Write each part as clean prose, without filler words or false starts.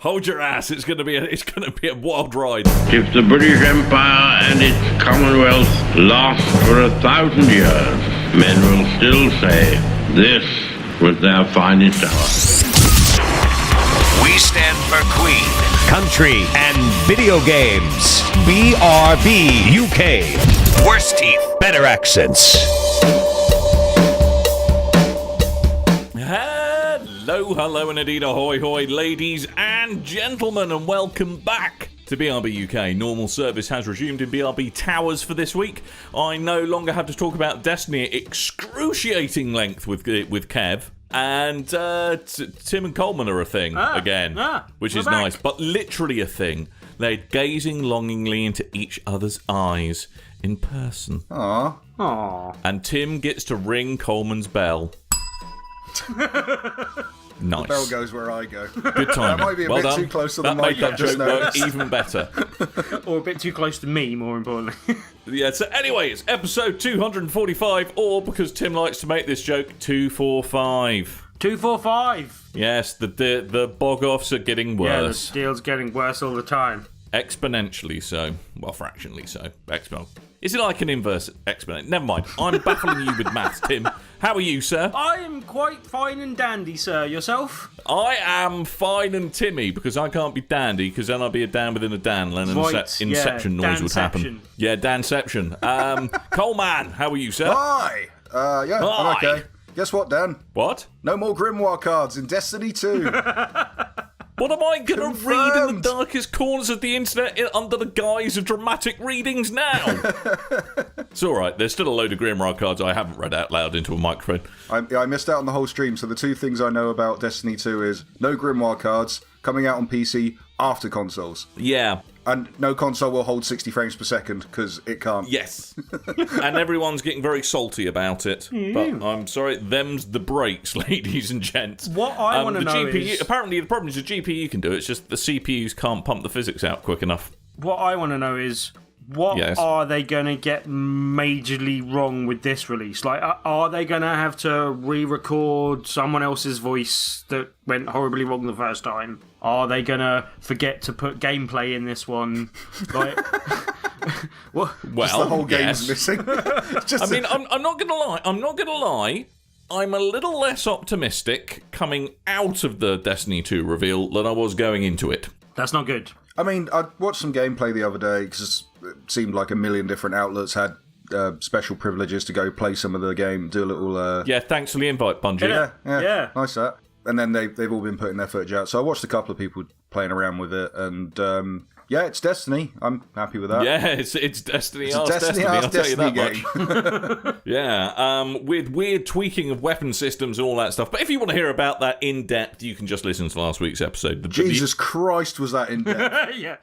Hold your ass. It's going to be a wild ride. If the British Empire and its Commonwealth last for 1,000 years, men will still say this was their finest hour. We stand for Queen, Country, and Video Games. BRB UK. Worse teeth, better accents. Hello, and indeed ahoy hoy, ladies and gentlemen, and welcome back to BRB UK. Normal service has resumed in BRB Towers for this week. I no longer have to talk about Destiny at excruciating length with Kev. And Tim and Coleman are a thing again, which is nice, but literally a thing. They're gazing longingly into each other's eyes in person. Aww. And Tim gets to ring Coleman's bell. Nice. The bell goes where I go. Good timing. That might be a bit too close to the mic. That made that joke work even better. Or a bit too close to me, more importantly. Yeah, so anyway, it's episode 245, or because Tim likes to make this joke, 245. 245. Yes, the bog-offs are getting worse. Yeah, the deal's getting worse all the time. Exponentially so. Well, fractionally so. Exponential. Is it like an inverse exponent? Never mind. I'm baffling you with maths, Tim. How are you, sir? I am quite fine and dandy, sir. Yourself? I am fine and Timmy, because I can't be dandy, because then I'd be a Dan within a Dan, and Inception noise would happen. Yeah, Danception. Coleman, how are you, sir? Hi! Yeah, Hi. I'm okay. Guess what, Dan? What? No more Grimoire cards in Destiny 2. What am I going to read in the darkest corners of the internet under the guise of dramatic readings now? It's alright, there's still a load of Grimoire cards I haven't read out loud into a microphone. I missed out on the whole stream, so the two things I know about Destiny 2 is no Grimoire cards, coming out on PC after consoles. Yeah. And no console will hold 60 frames per second, because it can't. Yes. And everyone's getting very salty about it. But I'm sorry, them's the breaks, ladies and gents. What I want to know is... Apparently the problem is the GPU can do it, it's just the CPUs can't pump the physics out quick enough. What I want to know is... What are they going to get majorly wrong with this release? Like, are they going to have to re-record someone else's voice that went horribly wrong the first time? Are they going to forget to put gameplay in this one? Like, well, just the whole game's missing. I'm not going to lie. I'm a little less optimistic coming out of the Destiny 2 reveal than I was going into it. That's not good. I mean, I watched some gameplay the other day because it seemed like a million different outlets had special privileges to go play some of the game, do a little... Yeah, thanks for the invite, Bungie. Yeah. Nice that. And then they've all been putting their footage out. So I watched a couple of people playing around with it, and yeah, it's Destiny. I'm happy with that. Yeah, it's Destiny. It's a Destiny I'll tell you that game. Much. Yeah, with weird tweaking of weapon systems and all that stuff. But if you want to hear about that in depth, you can just listen to last week's episode. Jesus Christ, was that in depth? Yeah.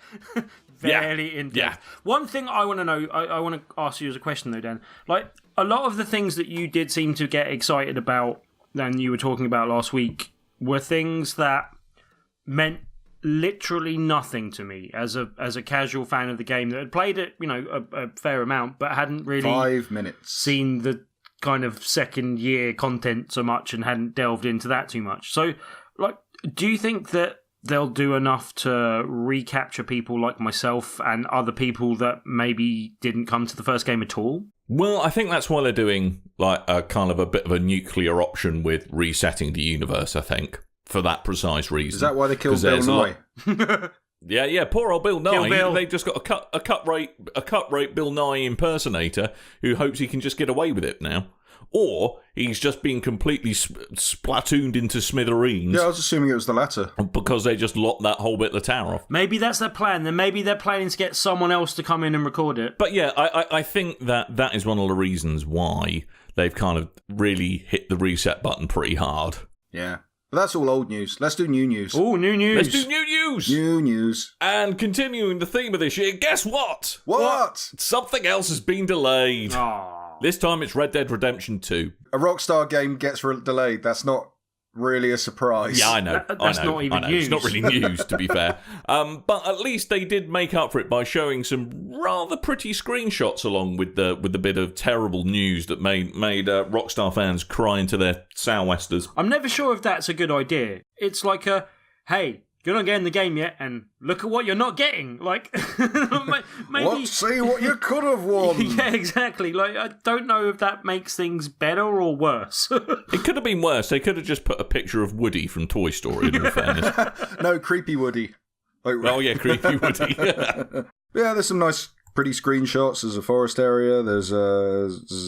Very in depth. Yeah. One thing I want to know, I want to ask you as a question though, Dan. Like, a lot of the things that you did seem to get excited about, and you were talking about last week, were things that meant literally nothing to me as a casual fan of the game that had played it, a fair amount, but hadn't really 5 minutes seen the kind of second year content so much and hadn't delved into that too much. So, like, do you think that they'll do enough to recapture people like myself and other people that maybe didn't come to the first game at all? Well, I think that's why they're doing like a kind of a bit of a nuclear option with resetting the universe, I think, for that precise reason. Is that why they killed Bill Nye? Yeah, poor old Bill Nye. Bill. They just got a cut rate Bill Nye impersonator who hopes he can just get away with it now. Or he's just been completely splatooned into smithereens. Yeah, I was assuming it was the latter. Because they just locked that whole bit of the tower off. Maybe that's their plan. Then maybe they're planning to get someone else to come in and record it. But yeah, I think that is one of the reasons why they've kind of really hit the reset button pretty hard. Yeah. But that's all old news. Let's do new news. Oh, new news. Let's do new news. New news. And continuing the theme of this year, guess what? What? Something else has been delayed. Aww. This time it's Red Dead Redemption 2. A Rockstar game gets delayed. That's not really a surprise. Yeah, I know. That's not even news. It's not really news, to be fair. But at least they did make up for it by showing some rather pretty screenshots along with the bit of terrible news that made Rockstar fans cry into their sou'westers. I'm never sure if that's a good idea. It's like hey, you're not getting the game yet, and look at what you're not getting. Like, maybe... Let's see what you could have won. Yeah, exactly. Like, I don't know if that makes things better or worse. It could have been worse. They could have just put a picture of Woody from Toy Story, in all fairness. No, creepy Woody. Oh, yeah, creepy Woody. Yeah, there's some nice, pretty screenshots. There's a forest area. There's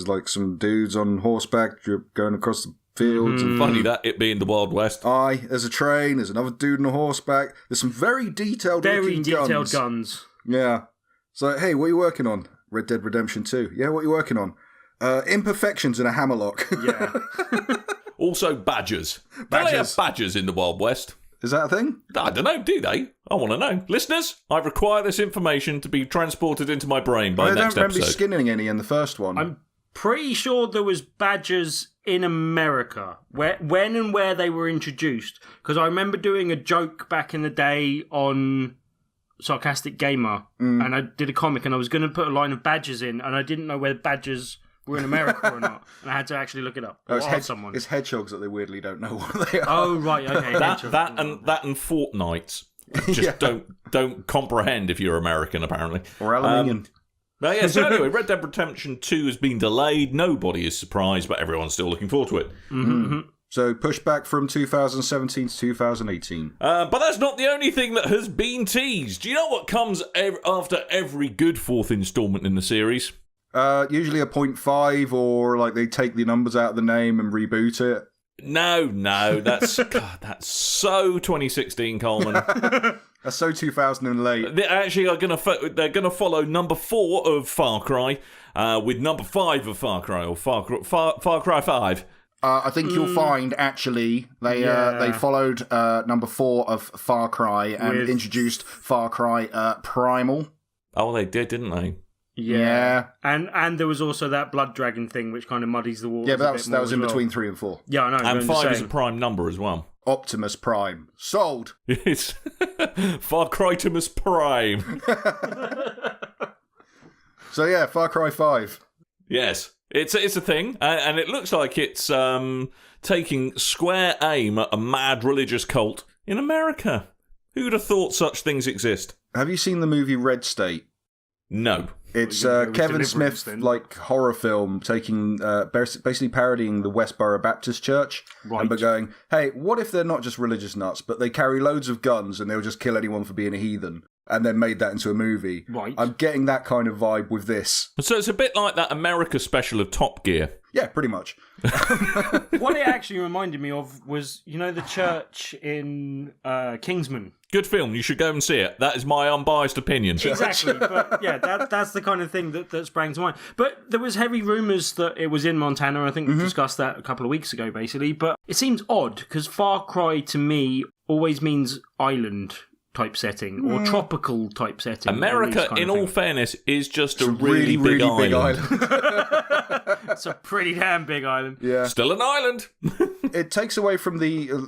like some dudes on horseback going across the fields. And Funny that, it being the Wild West. there's a train. There's another dude on a horseback. There's some very detailed guns. Yeah. So, hey, what are you working on? Red Dead Redemption 2. Yeah, what are you working on? Imperfections in a hammerlock. Yeah. Also, badgers. Do they have badgers in the Wild West? Is that a thing? I don't know, do they? I want to know. Listeners, I require this information to be transported into my brain by next episode. I don't remember skinning any in the first one. I'm pretty sure there was badgers in America, when and where they were introduced. Because I remember doing a joke back in the day on Sarcastic Gamer, and I did a comic, and I was going to put a line of badgers in, and I didn't know whether badgers were in America or not, and I had to actually look it up. It's hedgehogs that they weirdly don't know what they are. Oh right, okay. that and fortnights just don't comprehend if you're American, apparently. Or aluminium. So anyway, Red Dead Redemption 2 has been delayed. Nobody is surprised, but everyone's still looking forward to it. Mm-hmm. So pushed back from 2017 to 2018. But that's not the only thing that has been teased. Do you know what comes after every good fourth instalment in the series? Usually a 0.5, or like they take the numbers out of the name and reboot it. No, that's that's so 2016, Coleman. That's so 2008. They actually are they're gonna follow number 4 of Far Cry with number 5 of Far Cry, or Far Cry 5. I think you'll find, actually, they followed number 4 of Far Cry and introduced Far Cry Primal. Oh, they did, didn't they? Yeah. And there was also that Blood Dragon thing, which kind of muddies the waters. Yeah, but that was in between 3 and 4. Yeah, I know. And 5 is a prime number as well. Optimus Prime. Sold. It's Far Crytimus Prime. So yeah, Far Cry 5. Yes. It's a thing, and it looks like it's taking square aim at a mad religious cult in America. Who'd have thought such things exist? Have you seen the movie Red State? No. It's Kevin Smith, like, horror film, taking basically parodying the Westboro Baptist Church, right? But going, hey, what if they're not just religious nuts, but they carry loads of guns and they'll just kill anyone for being a heathen? And then made that into a movie. Right. I'm getting that kind of vibe with this. So it's a bit like that America special of Top Gear. Yeah, pretty much. What it actually reminded me of was, the church in Kingsman. Good film. You should go and see it. That is my unbiased opinion. Exactly. But yeah, that's the kind of thing that sprang to mind. But there was heavy rumours that it was in Montana. I think we discussed that a couple of weeks ago, basically. But it seems odd, because Far Cry, to me, always means island type setting or tropical type setting. America, in all fairness, is just a really big island. It's a pretty damn big island. Yeah. Still an island. It takes away from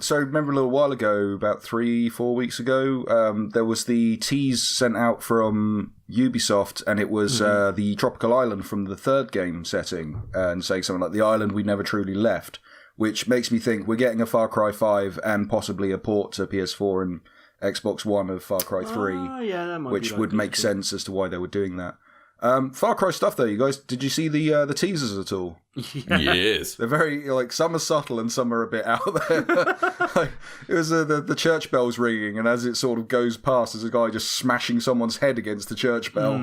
so remember a little while ago, about 3-4 weeks ago, there was the tease sent out from Ubisoft, and it was the tropical island from the third game setting, and saying something like the island we never truly left, which makes me think we're getting a Far Cry 5 and possibly a port to PS4 and Xbox One of Far Cry 3, that might which be would make sense as to why they were doing that. Far Cry stuff, though, you guys, did you see the teasers at all? Yes. They're very, some are subtle and some are a bit out there. It was the church bells ringing, and as it sort of goes past, there's a guy just smashing someone's head against the church bell.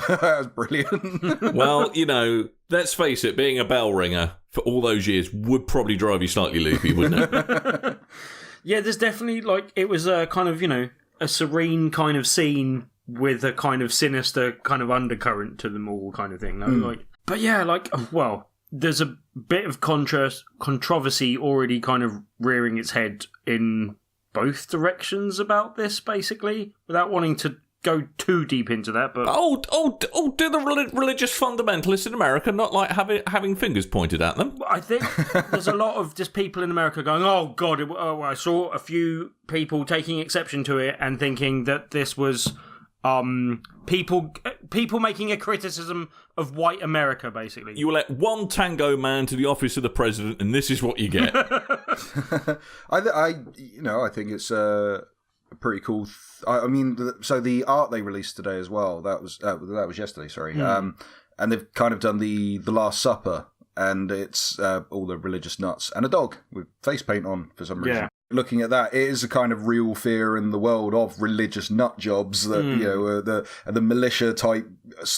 That was brilliant. Well, let's face it, being a bell ringer for all those years would probably drive you slightly loopy, wouldn't it? Yeah, there's definitely, it was a kind of, a serene kind of scene with a kind of sinister kind of undercurrent to them all kind of thing. But yeah, there's a bit of controversy already kind of rearing its head in both directions about this, basically, without wanting to go too deep into that. But do the religious fundamentalists in America not like having fingers pointed at them? I think there's a lot of just people in America going, oh God, I saw a few people taking exception to it and thinking that this was people making a criticism of white America, basically. You elect one tango man to the office of the president, and this is what you get. I think it's pretty cool. I mean, so the art they released today as well. That was yesterday. Sorry. And they've kind of done the Last Supper, and it's all the religious nuts and a dog with face paint on for some reason. Looking at that, it is a kind of real fear in the world of religious nut jobs that the militia type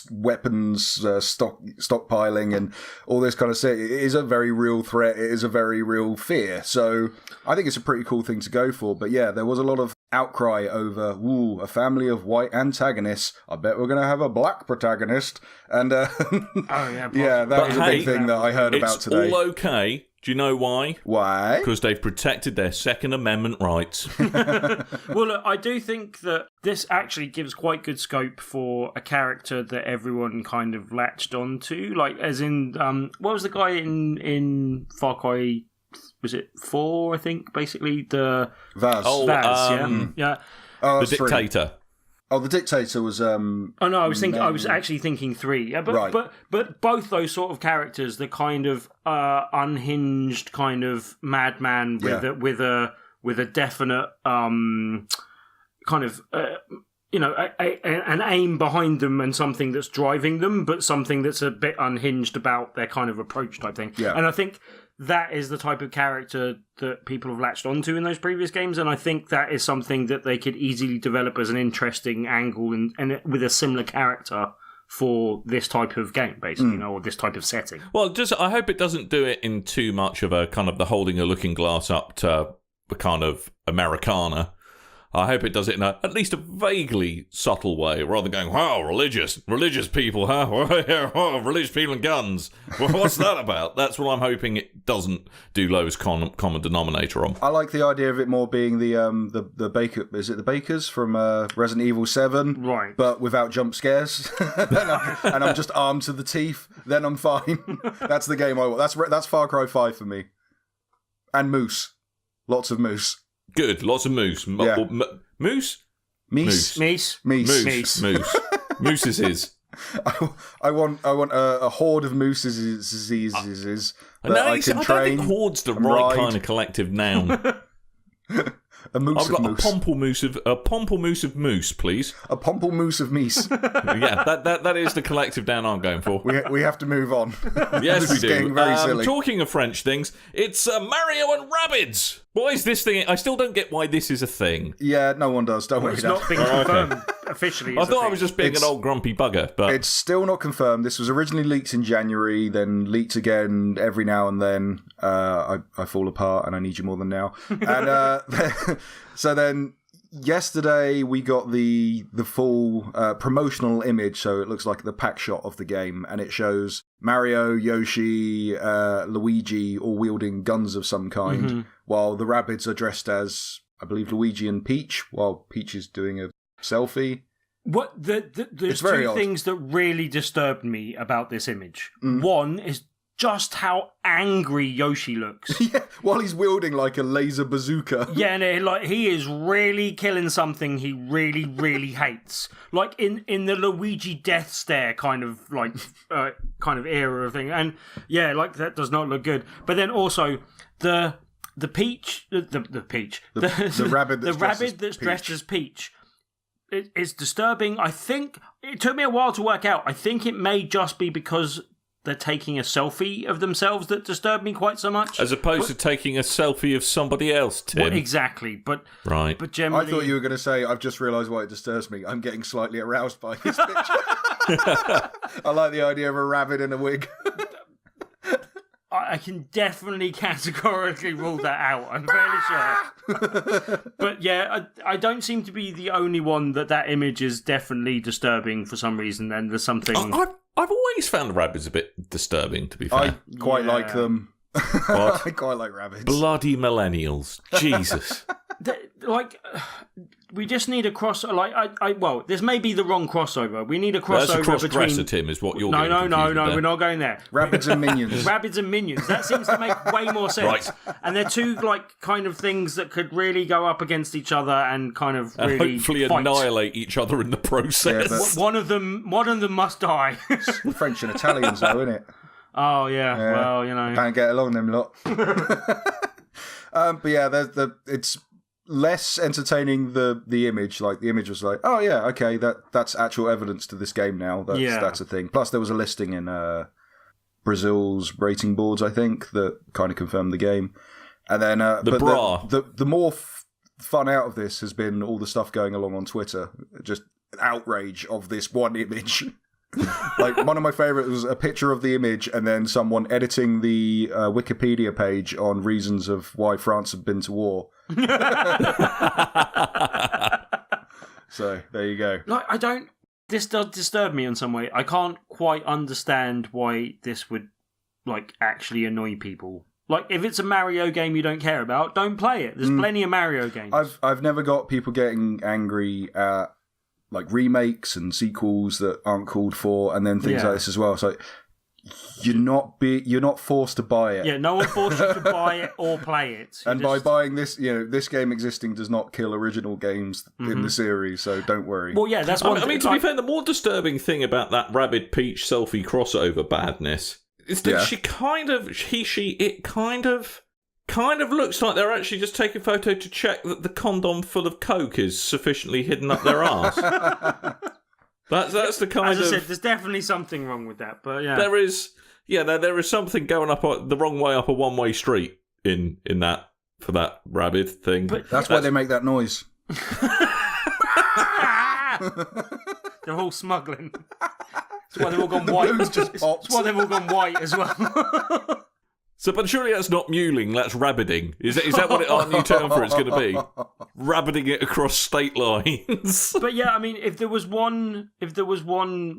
weapons stockpiling and all this kind of stuff. It is a very real threat. It is a very real fear. So I think it's a pretty cool thing to go for. But yeah, there was a lot of outcry over a family of white antagonists. I bet we're going to have a black protagonist. And yeah, that was a big thing that I heard about today. It's all okay. Do you know why? Why? Because they've protected their Second Amendment rights. Well, look, I do think that this actually gives quite good scope for a character that everyone kind of latched onto. Like, as in, what was the guy in Far Cry? Was it 4? I think basically the Vaz. Yeah. Oh, the dictator. Oh, the dictator was. Oh no, I was actually thinking 3. Yeah, but both those sort of characters, the kind of unhinged kind of madman with a definite kind of an aim behind them and something that's driving them, but something that's a bit unhinged about their kind of approach type thing. Yeah. And I think that is the type of character that people have latched onto in those previous games, and I think that is something that they could easily develop as an interesting angle and with a similar character for this type of game, basically, or this type of setting. Well, I hope it doesn't do it in too much of a kind of the holding a looking glass up to the kind of Americana. I hope it does it in at least a vaguely subtle way, rather than going, wow, religious people, huh? Oh, religious people and guns. Well, what's that about? That's what I'm hoping it doesn't do lowest common denominator on. I like the idea of it more being the Baker. Is it the Bakers from Resident Evil 7? Right. But without jump scares, and I'm just armed to the teeth. Then I'm fine. That's the game I want. That's Far Cry 5 for me. And moose, lots of moose. Good, lots of moose. Yeah. Moose? Meese. Moose is his. I want a horde of mooses that I can train. I don't think horde's the right kind of collective noun. A moose I've got of moose. A pomple-moose of moose, please. A pomple-moose of meese. Yeah, that is the collective noun I'm going for. We have to move on. Yes, we do. Getting very silly. Talking of French things, it's Mario and Rabbids. What is this thing? I still don't get why this is a thing. Yeah, no one does. Don't worry. It's not been confirmed officially. I thought I was just being an old grumpy bugger, but it's still not confirmed. This was originally leaked in January, then leaked again every now and then. I fall apart, and I need you more than now. And so then yesterday we got the full promotional image, so it looks like the pack shot of the game, and it shows Mario, Yoshi, Luigi all wielding guns of some kind, while the Rabbids are dressed as, I believe, Luigi and Peach, while Peach is doing a selfie. What there's two things that really disturbed me about this image. One is just how angry Yoshi looks. Yeah, while he's wielding like a laser bazooka. Yeah, and he is really killing something he really, really hates. Like in the Luigi death stare kind of era of thing. And yeah, like that does not look good. But then also the Peach, the Peach, the rabbit that's dressed as Peach. It's disturbing. I think it took me a while to work out. I think it may just be because they're taking a selfie of themselves that disturbed me quite so much. As opposed to taking a selfie of somebody else, Tim. Well, exactly, but generally... I thought you were going to say, I've just realised why it disturbs me. I'm getting slightly aroused by this picture. I like the idea of a rabbit in a wig. I can definitely categorically rule that out. I'm fairly sure. But yeah, I don't seem to be the only one that image is definitely disturbing for some reason. And there's something... I've always found the Rabbids a bit disturbing, to be fair. I quite like them. I quite like Rabbids. Bloody millennials. Jesus. We just need a cross. Well, this may be the wrong crossover. We need a crossover between. That's a cross-dresser, between... Tim, is what you're No, we're not going there. Rabbids and minions. Rabbids and minions. That seems to make way more sense. Right. And they're two kind of things that could really go up against each other and kind of really and hopefully fight. Annihilate each other in the process. Yeah, one of them must die. French and Italians, though, isn't it? Oh yeah. Well, can't get along them lot. But yeah, it's less entertaining the image. Like, the image was like, oh yeah, okay, that's actual evidence to this game now. That's a thing. Plus, there was a listing in Brazil's rating boards, I think, that kind of confirmed the game. And then the more fun out of this has been all the stuff going along on Twitter. Just outrage of this one image. Like, one of my favourites was a picture of the image and then someone editing the Wikipedia page on reasons of why France had been to war. So, there you go. Like, this does disturb me in some way. I can't quite understand why this would, like, actually annoy people. Like, if it's a Mario game you don't care about, don't play it. There's plenty of Mario games. I've never got people getting angry at, like, remakes and sequels that aren't called for, and then things like this as well. So you're not forced to buy it. Yeah, no one forced you to buy it or play it. And by buying this, this game existing does not kill original games in the series, so don't worry. Well, yeah, that's one I mean, to be fair, the more disturbing thing about that Rabid Peach selfie crossover badness is that it kind of looks like they're actually just taking a photo to check that the condom full of coke is sufficiently hidden up their arse. That's the kind of... As I said, there's definitely something wrong with that, but yeah. There is something going up the wrong way up a one-way street in that, for that Rabid thing. But that's why they make that noise. They're all smuggling. That's why they've all gone white. That's why they've all gone white as well. So, but surely that's not mewling, that's rabbidding. Is that what our new term for it's going to be? Rabbidding it across state lines. But yeah, I mean, if there was one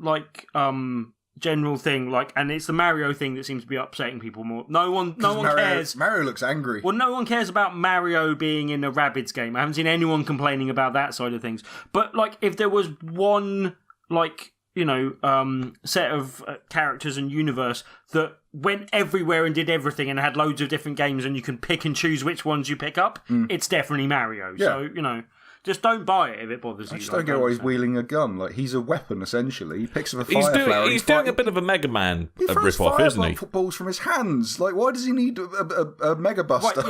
like general thing, like, and it's the Mario thing that seems to be upsetting people more. No one cares. Mario looks angry. Well, no one cares about Mario being in a Rabbids game. I haven't seen anyone complaining about that side of things. But like, if there was one, like, set of characters and universe that went everywhere and did everything and had loads of different games and you can pick and choose which ones you pick up, it's definitely Mario. Yeah. So, just don't buy it if it bothers you. I just don't get why he's wielding a gun. Like, he's a weapon, essentially. He picks up a fire flower. He's doing a bit of a Mega Man rip-off, isn't he? Footballs from his hands. Like, why does he need a Mega Buster?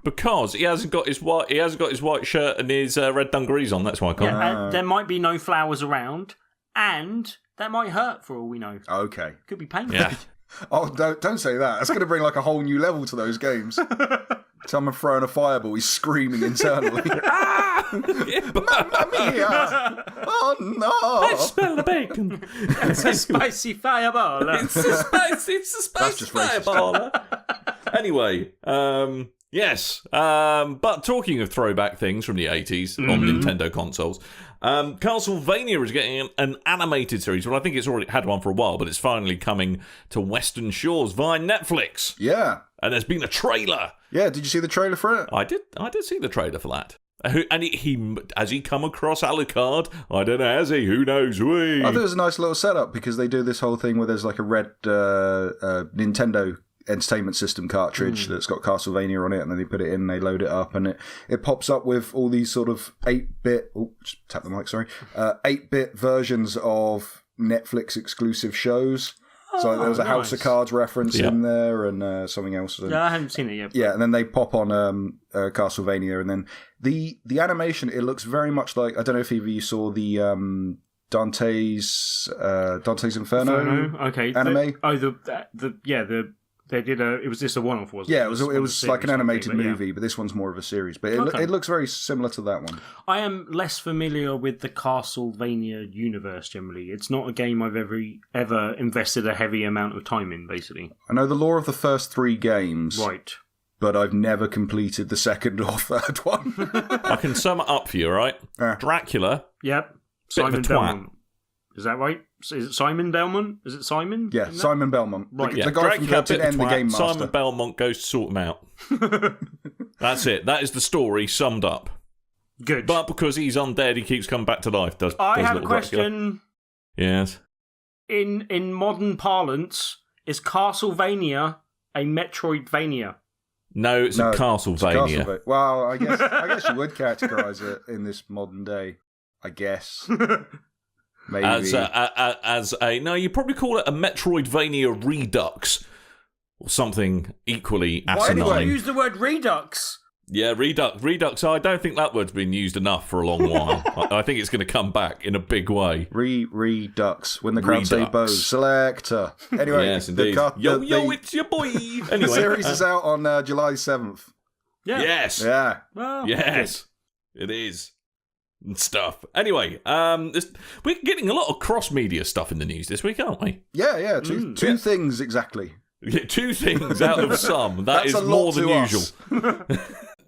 Because he hasn't got his white shirt and his red dungarees on. That's why I can't. There might be no flowers around, and that might hurt for all we know. Okay. Could be painful. Yeah. Oh, don't say that. That's going to bring like a whole new level to those games. Someone throwing a fireball, he's screaming internally. Mamma mia! Oh no! I smell the bacon. It's a spicy fireball. It's a spicy fireball. Anyway, yes. But talking of throwback things from the 80s on Nintendo consoles, Castlevania is getting an animated series. Well, I think it's already had one for a while, but it's finally coming to Western shores via Netflix. Yeah. And there's been a trailer. Yeah, did you see the trailer for it? I did see the trailer for that. And he has he come across Alucard? I don't know, has he? Who knows? I thought it was a nice little setup because they do this whole thing where there's like a red Nintendo Entertainment System cartridge that's got Castlevania on it, and then they put it in, they load it up, and it pops up with all these sort of 8-bit... Oh, just tap the mic, sorry. 8-bit versions of Netflix exclusive shows. So there was a House of Cards reference in there and something else. Yeah, I haven't seen it yet. Yeah, and then they pop on Castlevania, and then the animation, it looks very much like... I don't know if either you saw the Dante's Inferno okay. anime. They did it was just a one-off, wasn't it? Yeah, it was like an animated movie, but this one's more of a series. But it looks very similar to that one. I am less familiar with the Castlevania universe generally. It's not a game I've ever invested a heavy amount of time in, basically. I know the lore of the first 3 games. Right. But I've never completed the second or third one. I can sum it up for you, right? Dracula. Yep. Simon Belmont. Is that right? Is it Simon Belmont? Is it Simon? Yeah, Simon Belmont. Right. The guy from Captain N, the Game Master. Simon Belmont goes to sort him out. That's it. That is the story summed up. Good. But because he's undead, he keeps coming back to life. I have a question. Yes. In modern parlance, is Castlevania a Metroidvania? No, it's a Castlevania. Well, I guess you would categorise it in this modern day. I guess. Maybe. No, you probably call it a Metroidvania Redux or something equally asinine. Why did you use the word Redux? Yeah, redux. I don't think that word's been used enough for a long while. I think it's going to come back in a big way. Redux. When the crowd say Redux. Bose. Selector. Anyway, Yes, indeed. It's your boy. Anyway, the series is out on July 7th. Yeah. Yes. Yeah. Well, Yes. It is. And stuff. Anyway, we're getting a lot of cross-media stuff in the news this week, aren't we? Yeah. Two things exactly. Yeah, 2 things out of some. That's a lot more than to usual. us.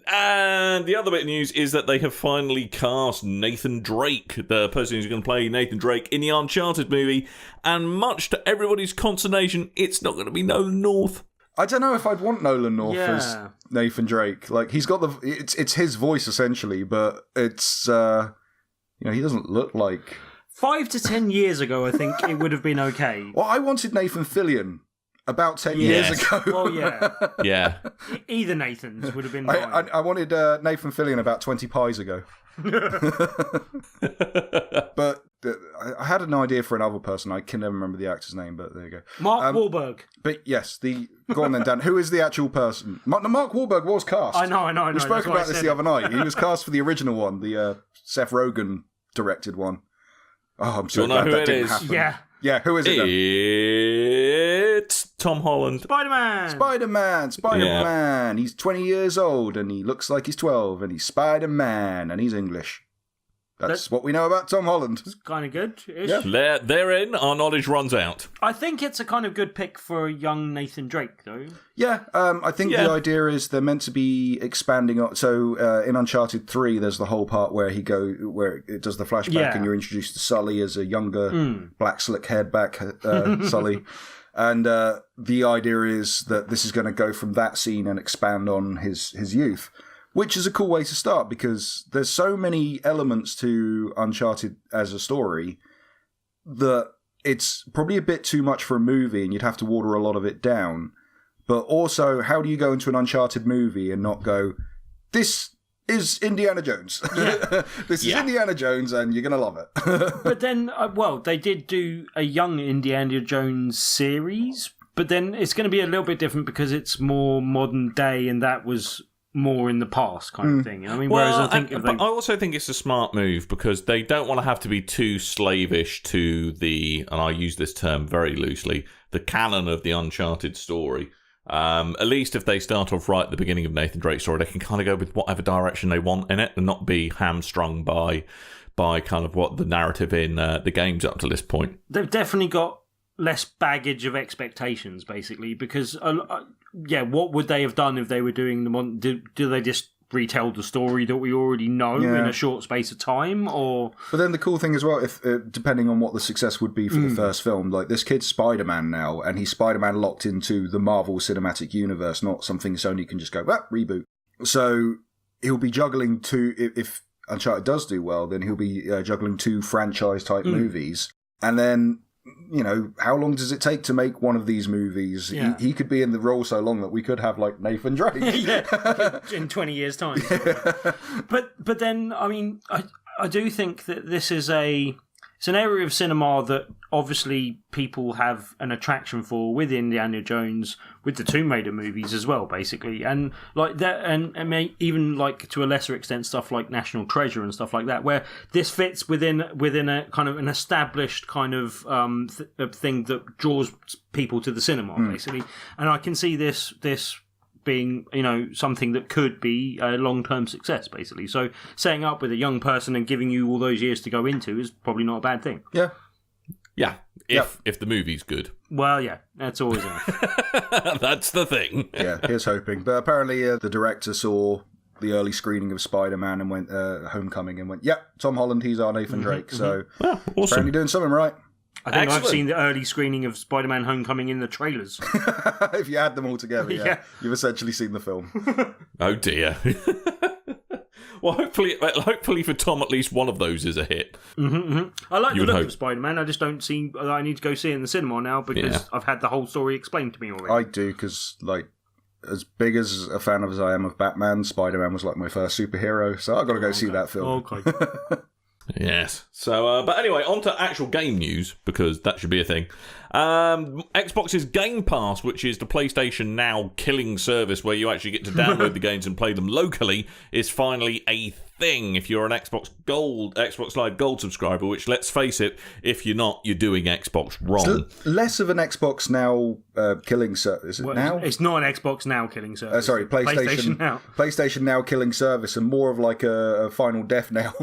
And the other bit of news is that they have finally cast Nathan Drake, the person who's going to play Nathan Drake in the Uncharted movie. And much to everybody's consternation, it's not going to be Nolan North. I don't know if I'd want Nolan North as Nathan Drake. Like, he's got it's his voice essentially, but it's he doesn't look like. 5 to 10 years ago, I think it would have been okay. Well, I wanted Nathan Fillion about 10 years ago. Well, yeah. Yeah. Either Nathans would have been fine. I wanted Nathan Fillion about 20 pies ago. But I had an idea for another person. I can never remember the actor's name, but there you go. Mark Wahlberg. But yes, go on then, Dan. Who is the actual person? Mark Wahlberg was cast. I know. We spoke about this the other night. He was cast for the original one, the Seth Rogen directed one. Oh, I'm so Do you know glad who that it didn't is? happen. Yeah, who is it then? It's Tom Holland. Spider-Man. Spider-Man. He's 20 years old and he looks like he's 12 and he's Spider-Man and he's English. That's what we know about Tom Holland. Kind of good. Yeah. Therein, our knowledge runs out. I think it's a kind of good pick for a young Nathan Drake, though. Yeah, I think the idea is they're meant to be expanding on. So in Uncharted 3, there's the whole part where where it does the flashback and you're introduced to Sully as a younger black slick-haired back Sully. And the idea is that this is going to go from that scene and expand on his youth. Which is a cool way to start because there's so many elements to Uncharted as a story that it's probably a bit too much for a movie and you'd have to water a lot of it down. But also, how do you go into an Uncharted movie and not go, this is Indiana Jones. This is Indiana Jones and you're going to love it. But then, they did do a young Indiana Jones series, but then it's going to be a little bit different because it's more modern day and that was more in the past kind of thing. I mean, whereas I also think it's a smart move because they don't want to have to be too slavish to and I use this term very loosely, the canon of the Uncharted story. At least if they start off right at the beginning of Nathan Drake's story, they can kind of go with whatever direction they want in it and not be hamstrung by kind of what the narrative in the game's up to this point. They've definitely got less baggage of expectations, basically, because what would they have done if they were doing the one? Do they just retell the story that we already know in a short space of time, or? But then the cool thing as well, if depending on what the success would be for the first film, like this kid's Spider-Man now, and he's Spider-Man locked into the Marvel Cinematic Universe, not something Sony can just go reboot. So he'll be juggling if Uncharted does do well, then he'll be juggling 2 franchise type movies, and then. How long does it take to make one of these movies? Yeah. He could be in the role so long that we could have like Nathan Drake in 20 years' time. But then, I mean, I do think that this is it's an area of cinema that obviously people have an attraction for with Indiana Jones, with the Tomb Raider movies as well, basically, and like that, and even like to a lesser extent stuff like National Treasure and stuff like that, where this fits within a kind of an established kind of thing that draws people to the cinema, basically, and I can see this being, something that could be a long-term success, basically. So setting up with a young person and giving you all those years to go into is probably not a bad thing. Yeah. Yeah, if the movie's good. Well, yeah, that's always enough. That's the thing. Yeah, here's hoping. But apparently the director saw the early screening of Spider-Man and went Homecoming and went, Tom Holland, he's our Nathan Drake. So awesome. Apparently doing something right. I think I've seen the early screening of Spider-Man Homecoming in the trailers. If you add them all together, you've essentially seen the film. Oh dear. Well, hopefully for Tom, at least one of those is a hit. I like the look of Spider-Man. I just don't see. I need to go see it in the cinema now because I've had the whole story explained to me already. I do, because as big as a fan as I am of Batman, Spider-Man was like my first superhero, so I've got to go see that film. Okay. Yes. So, but anyway, on to actual game news, because that should be a thing. Xbox's Game Pass, which is the PlayStation Now killing service where you actually get to download the games and play them locally, is finally a thing if you're an Xbox Live Gold subscriber, which, let's face it, if you're not, you're doing Xbox wrong. It's less of an Xbox Now killing service. Is it now? It's not an Xbox Now killing service. Sorry, PlayStation Now. PlayStation Now killing service, and more of like a Final Death now.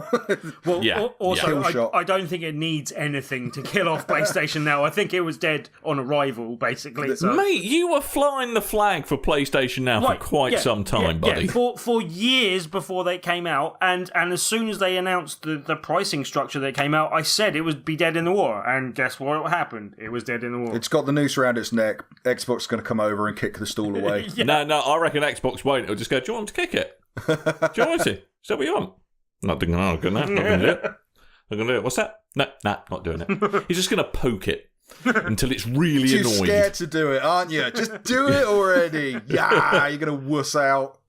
Well, Yeah. also, I don't think it needs anything to kill off PlayStation Now. I think it was dead on arrival, basically. So. Mate, you were flying the flag for PlayStation Now for quite some time, buddy. For years before they came out, and as soon as they announced the pricing structure that came out, I said it would be dead in the water, and guess what happened? It was dead in the water. It's got the noose around its neck. Xbox is going to come over and kick the stool away. No, I reckon Xbox won't. It'll just go, do you want to kick it? Do you want to? Is that what you want? Not going to do it. I'm going to do it. What's that? No, not doing it. He's just going to poke it until it's really Too annoyed. scared to do it, aren't you? Just do it already. Yeah, you're going to wuss out.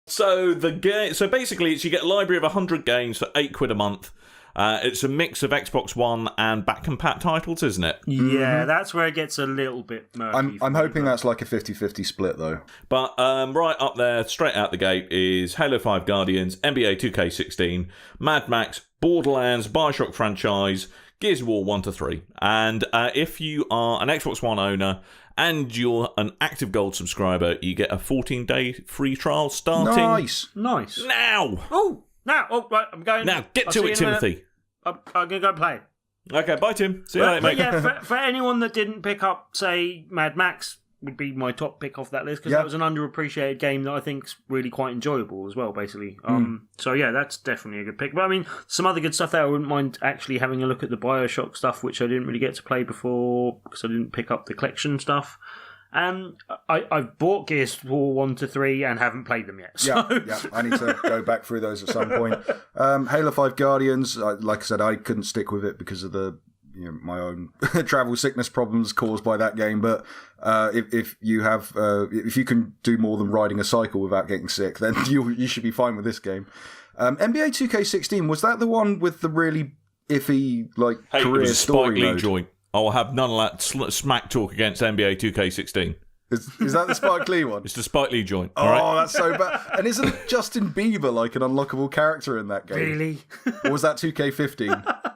So basically, you get a library of 100 games for £8 a month. It's a mix of Xbox One and back compat titles, isn't it? Yeah, that's where it gets a little bit murky. I'm hoping that's like a 50-50 split, though. But right up there, straight out the gate, is Halo 5 Guardians, NBA 2K16, Mad Max, Borderlands, Bioshock franchise, Gears of War 1-3. And if you are an Xbox One owner and you're an active gold subscriber, you get a 14-day free trial starting Nice. now. Right, I'm going. Now, get to it, Timothy. I'm going to go play. Okay, bye, Tim. See you later, mate. Yeah, for anyone that didn't pick up, say, Mad Max would be my top pick off that list, because that was an underappreciated game that I think's really quite enjoyable as well, basically. So yeah, that's definitely a good pick. But I mean, some other good stuff there. I wouldn't mind actually having a look at the Bioshock stuff, which I didn't really get to play before because I didn't pick up the collection stuff. I've bought Gears of War 1-3 and haven't played them yet. So. Yeah, I need to go back through those at some point. Halo 5 Guardians, like I said, I couldn't stick with it because of my own travel sickness problems caused by that game. But if you can do more than riding a cycle without getting sick, then you should be fine with this game. NBA 2K16, was that the one with the really iffy career story mode? Joint. I'll have none of that smack talk against NBA 2K16. Is that the Spike Lee one? It's the Spike Lee joint. Oh, right? That's so bad. And isn't Justin Bieber like an unlockable character in that game? Really? Or was that 2K15?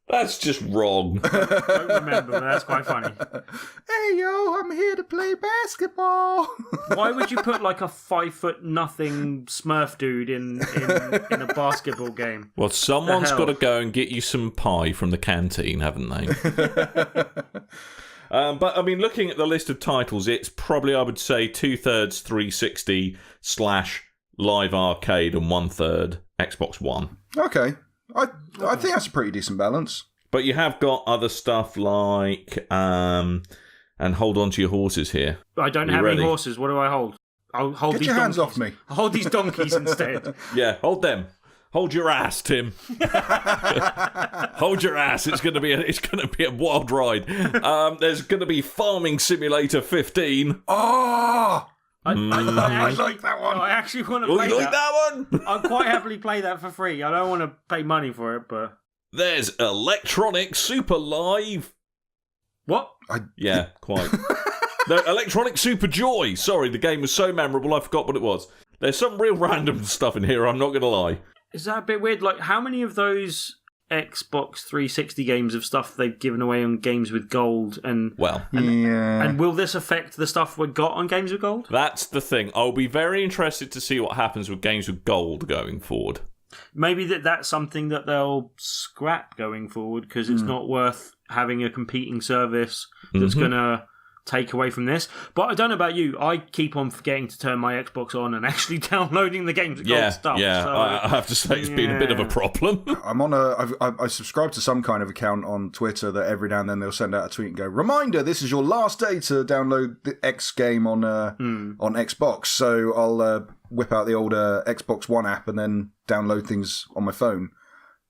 That's just wrong. Don't remember, but that's quite funny. Hey, yo, I'm here to play basketball. Why would you put like a 5'0" Smurf dude in a basketball game? Well, someone's got to go and get you some pie from the canteen, haven't they? But, I mean, looking at the list of titles, it's probably, I would say, 2/3 360 / live arcade and 1/3 Xbox One. Okay. I think that's a pretty decent balance. But you have got other stuff like, and hold on to your horses here. I don't have any horses. What do I hold? I'll hold Get these your hands donkeys. off me. I'll hold these donkeys instead. Yeah, hold them. Hold your ass, Tim. Hold your ass. It's going to be a wild ride. There's going to be Farming Simulator 15. Oh! I like that one. I actually want to play you like that one? I'll quite happily play that for free. I don't want to pay money for it, but... There's Electronic Super Live. What? Yeah, quite. No, Electronic Super Joy. Sorry, the game was so memorable I forgot what it was. There's some real random stuff in here, I'm not going to lie. Is that a bit weird? Like, how many of those Xbox 360 games of stuff they've given away on games with gold? And will this affect the stuff we got on games with gold? That's the thing. I'll be very interested to see what happens with games with gold going forward. Maybe that's something that they'll scrap going forward because it's not worth having a competing service that's going to take away from this. But I don't know about you. I keep on forgetting to turn my Xbox on and actually downloading the games with gold stuff. Yeah, so, I have to say it's been a bit of a problem. I subscribe to some kind of account on Twitter that every now and then they'll send out a tweet and go, "Reminder, this is your last day to download the X game on Xbox." So I'll whip out the old Xbox One app and then download things on my phone.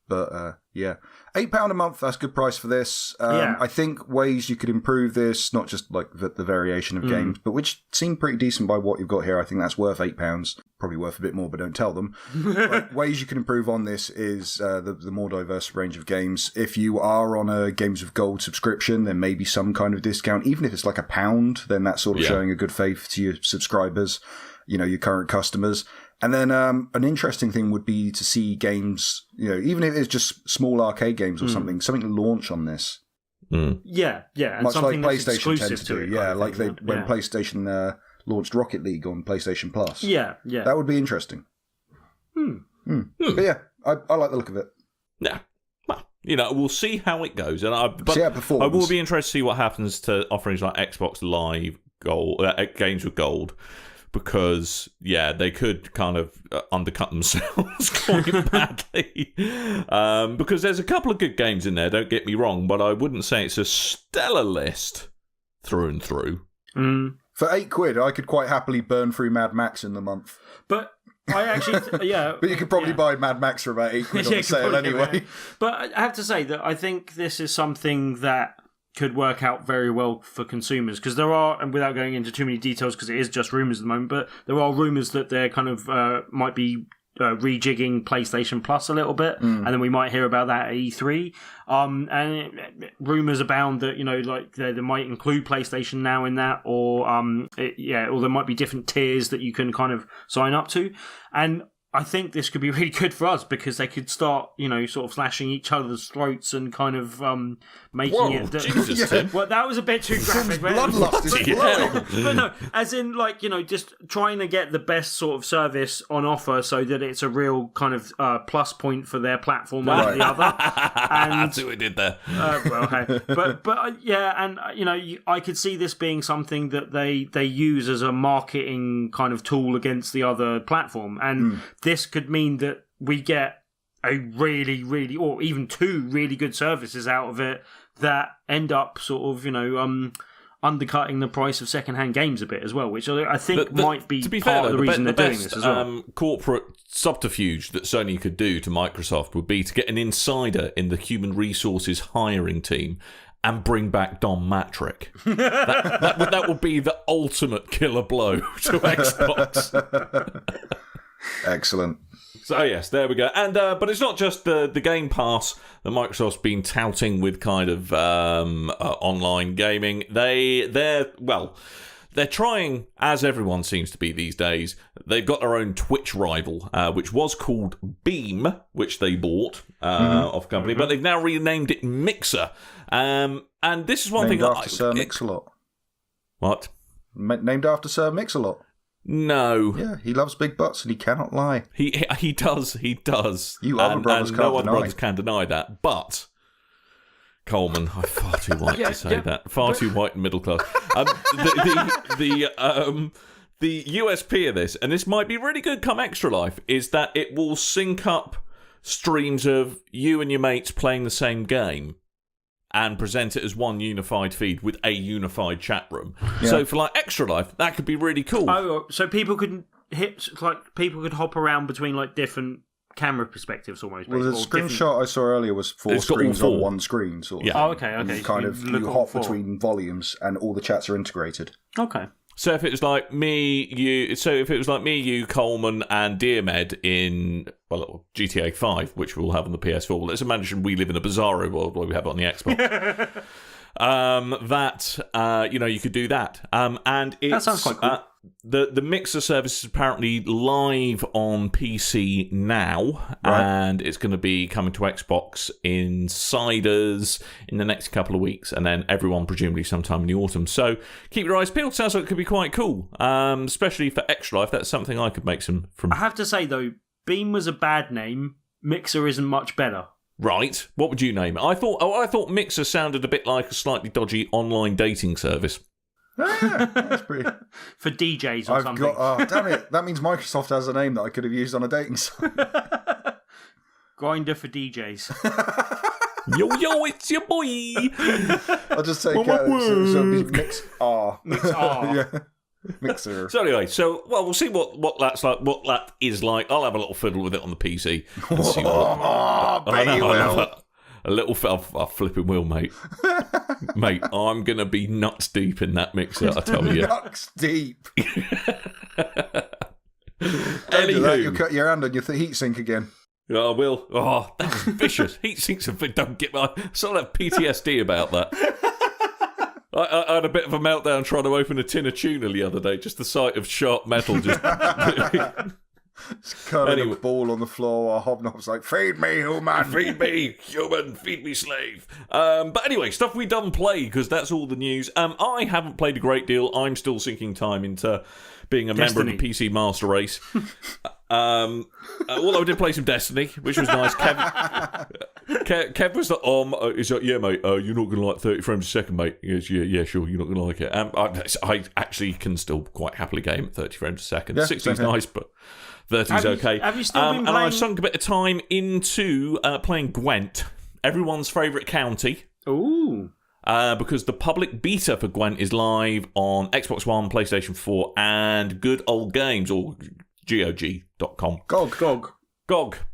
But yeah, £8 a month, that's a good price for this. Yeah. I think ways you could improve this, not just like the variation of games, but which seem pretty decent by what you've got here. I think that's worth £8. Probably worth a bit more, but don't tell them. Like, ways you can improve on this is the more diverse range of games. If you are on a Games of Gold subscription, there may be some kind of discount. Even if it's like £1, then that's sort of showing a good faith to your subscribers, your current customers. And then an interesting thing would be to see games, even if it's just small arcade games or something launch on this. Yeah, and much like something that's PlayStation exclusive tends to to do. it. Yeah, kind of like thing, when PlayStation launched Rocket League on PlayStation Plus. Yeah. That would be interesting. But yeah, I like the look of it. Yeah. Well, we'll see how it goes. See how it performs. I will be interested to see what happens to offerings like Xbox Live Gold, Games with Gold. Because, they could kind of undercut themselves quite badly. Because there's a couple of good games in there, don't get me wrong, but I wouldn't say it's a stellar list through and through. For £8, I could quite happily burn through Mad Max in the month. But I actually, But you could probably buy Mad Max for about £8 on the sale anyway. But I have to say that I think this is something that could work out very well for consumers, because there are, and without going into too many details because it is just rumours at the moment, but there are rumours that they're kind of might be rejigging PlayStation Plus a little bit, and then we might hear about that at E3. And rumours abound that like they might include PlayStation Now in that, or or there might be different tiers that you can kind of sign up to, and I think this could be really good for us because they could start, sort of slashing each other's throats and kind of making it. Jesus, Tim. Well, that was a bit too graphic. Bloodlust is flowing. But no, as in, just trying to get the best sort of service on offer so that it's a real kind of plus point for their platform over the other. And That's what we did there. I could see this being something that they use as a marketing kind of tool against the other platform, and this could mean that we get a really, really, or even two really good services out of it that end up sort of, undercutting the price of second-hand games a bit as well, which I think might be part of the reason they're doing this as well. Corporate subterfuge that Sony could do to Microsoft would be to get an insider in the human resources hiring team and bring back Don Matrick. that would be the ultimate killer blow to Xbox. Excellent. So yes, there we go. And but it's not just the Game Pass that Microsoft's been touting with kind of online gaming. They're trying, as everyone seems to be these days. They've got their own Twitch rival, which was called Beam, which they bought off company, but they've now renamed it Mixer. And this is one named thing after Sir Mix-a-Lot. What? Named after Sir Mix-a-Lot. No. Yeah, he loves big butts and he cannot lie. He does. You other brothers can't no other deny. brothers can deny that. But Coleman, I'm far too white to say that. Far too white and middle class. The USP of this, and this might be really good come Extra Life, is that it will sync up streams of you and your mates playing the same game and present it as one unified feed with a unified chat room. Yeah. So for Extra Life, that could be really cool. Oh, so people could hop around between different camera perspectives almost. Well, the screenshot I saw earlier was four screens on one screen, sort of. Yeah. Oh, okay. And you hop between volumes, and all the chats are integrated. Okay. So if it was like me, you, Coleman, and Dearmed in GTA 5, which we'll have on the PS4. Let's imagine we live in a bizarro world where we have it on the Xbox. You could do that. And that sounds quite cool. The Mixer service is apparently live on PC now, right. And it's going to be coming to Xbox insiders in the next couple of weeks, and then everyone presumably sometime in the autumn. So keep your eyes peeled. Sounds like it could be quite cool, especially for Extra Life. That's something I could make some from. I have to say though, Beam was a bad name. Mixer isn't much better. Right. What would you name it? I thought Mixer sounded a bit like a slightly dodgy online dating service. Yeah, that's pretty. For DJs or something. Damn it. That means Microsoft has a name that I could have used on a dating site. Grindr for DJs. Yo, it's your boy. I'll just take Mix R. Mix R. Yeah. Mixer. So anyway, we'll see what that's like. What that is like. I'll have a little fiddle with it on the PC. And see Bet you will. A little I'll flipping will, mate. Mate, I'm gonna be nuts deep in that mixer. I tell you. Nuts deep. Anywho, Do that, you'll cut your hand on your heatsink again. I will. Oh, that was vicious. Heat sinks don't get my. I sort of have PTSD about that. I had a bit of a meltdown trying to open a tin of tuna the other day. Just the sight of sharp metal just. Curling a ball on the floor while Hobnob's like, feed me, human. Feed me, human. Feed me, slave. But anyway, stuff we done play, because that's all the news. I haven't played a great deal. I'm still sinking time into being a member of the PC Master Race. Although I did play some Destiny, which was nice. Kev was like, he's like, yeah, mate, you're not going to like 30 frames a second, mate. He goes, yeah, sure, you're not going to like it. I actually can still quite happily game at 30 frames a second. 60's nice, but 30's okay. Have you still been playing? And I've sunk a bit of time into playing Gwent, everyone's favourite county. Ooh. Because the public beta for Gwent is live on Xbox One, PlayStation 4, and Good Old Games, or GOG.com. GOG,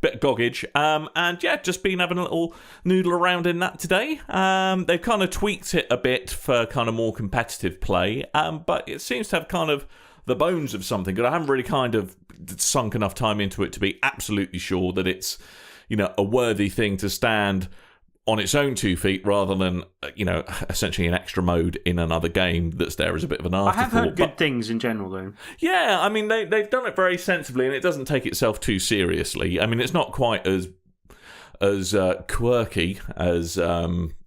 bit of goggage. And yeah, just been having a little noodle around in that today. They've kind of tweaked it a bit for kind of more competitive play, but it seems to have kind of the bones of something. But I haven't really kind of sunk enough time into it to be absolutely sure that it's, a worthy thing to stand on its own 2 feet rather than, essentially an extra mode in another game that's there as a bit of an afterthought. I have heard good things in general, though. Yeah, I mean, they've done it very sensibly, and it doesn't take itself too seriously. I mean, it's not quite as quirky as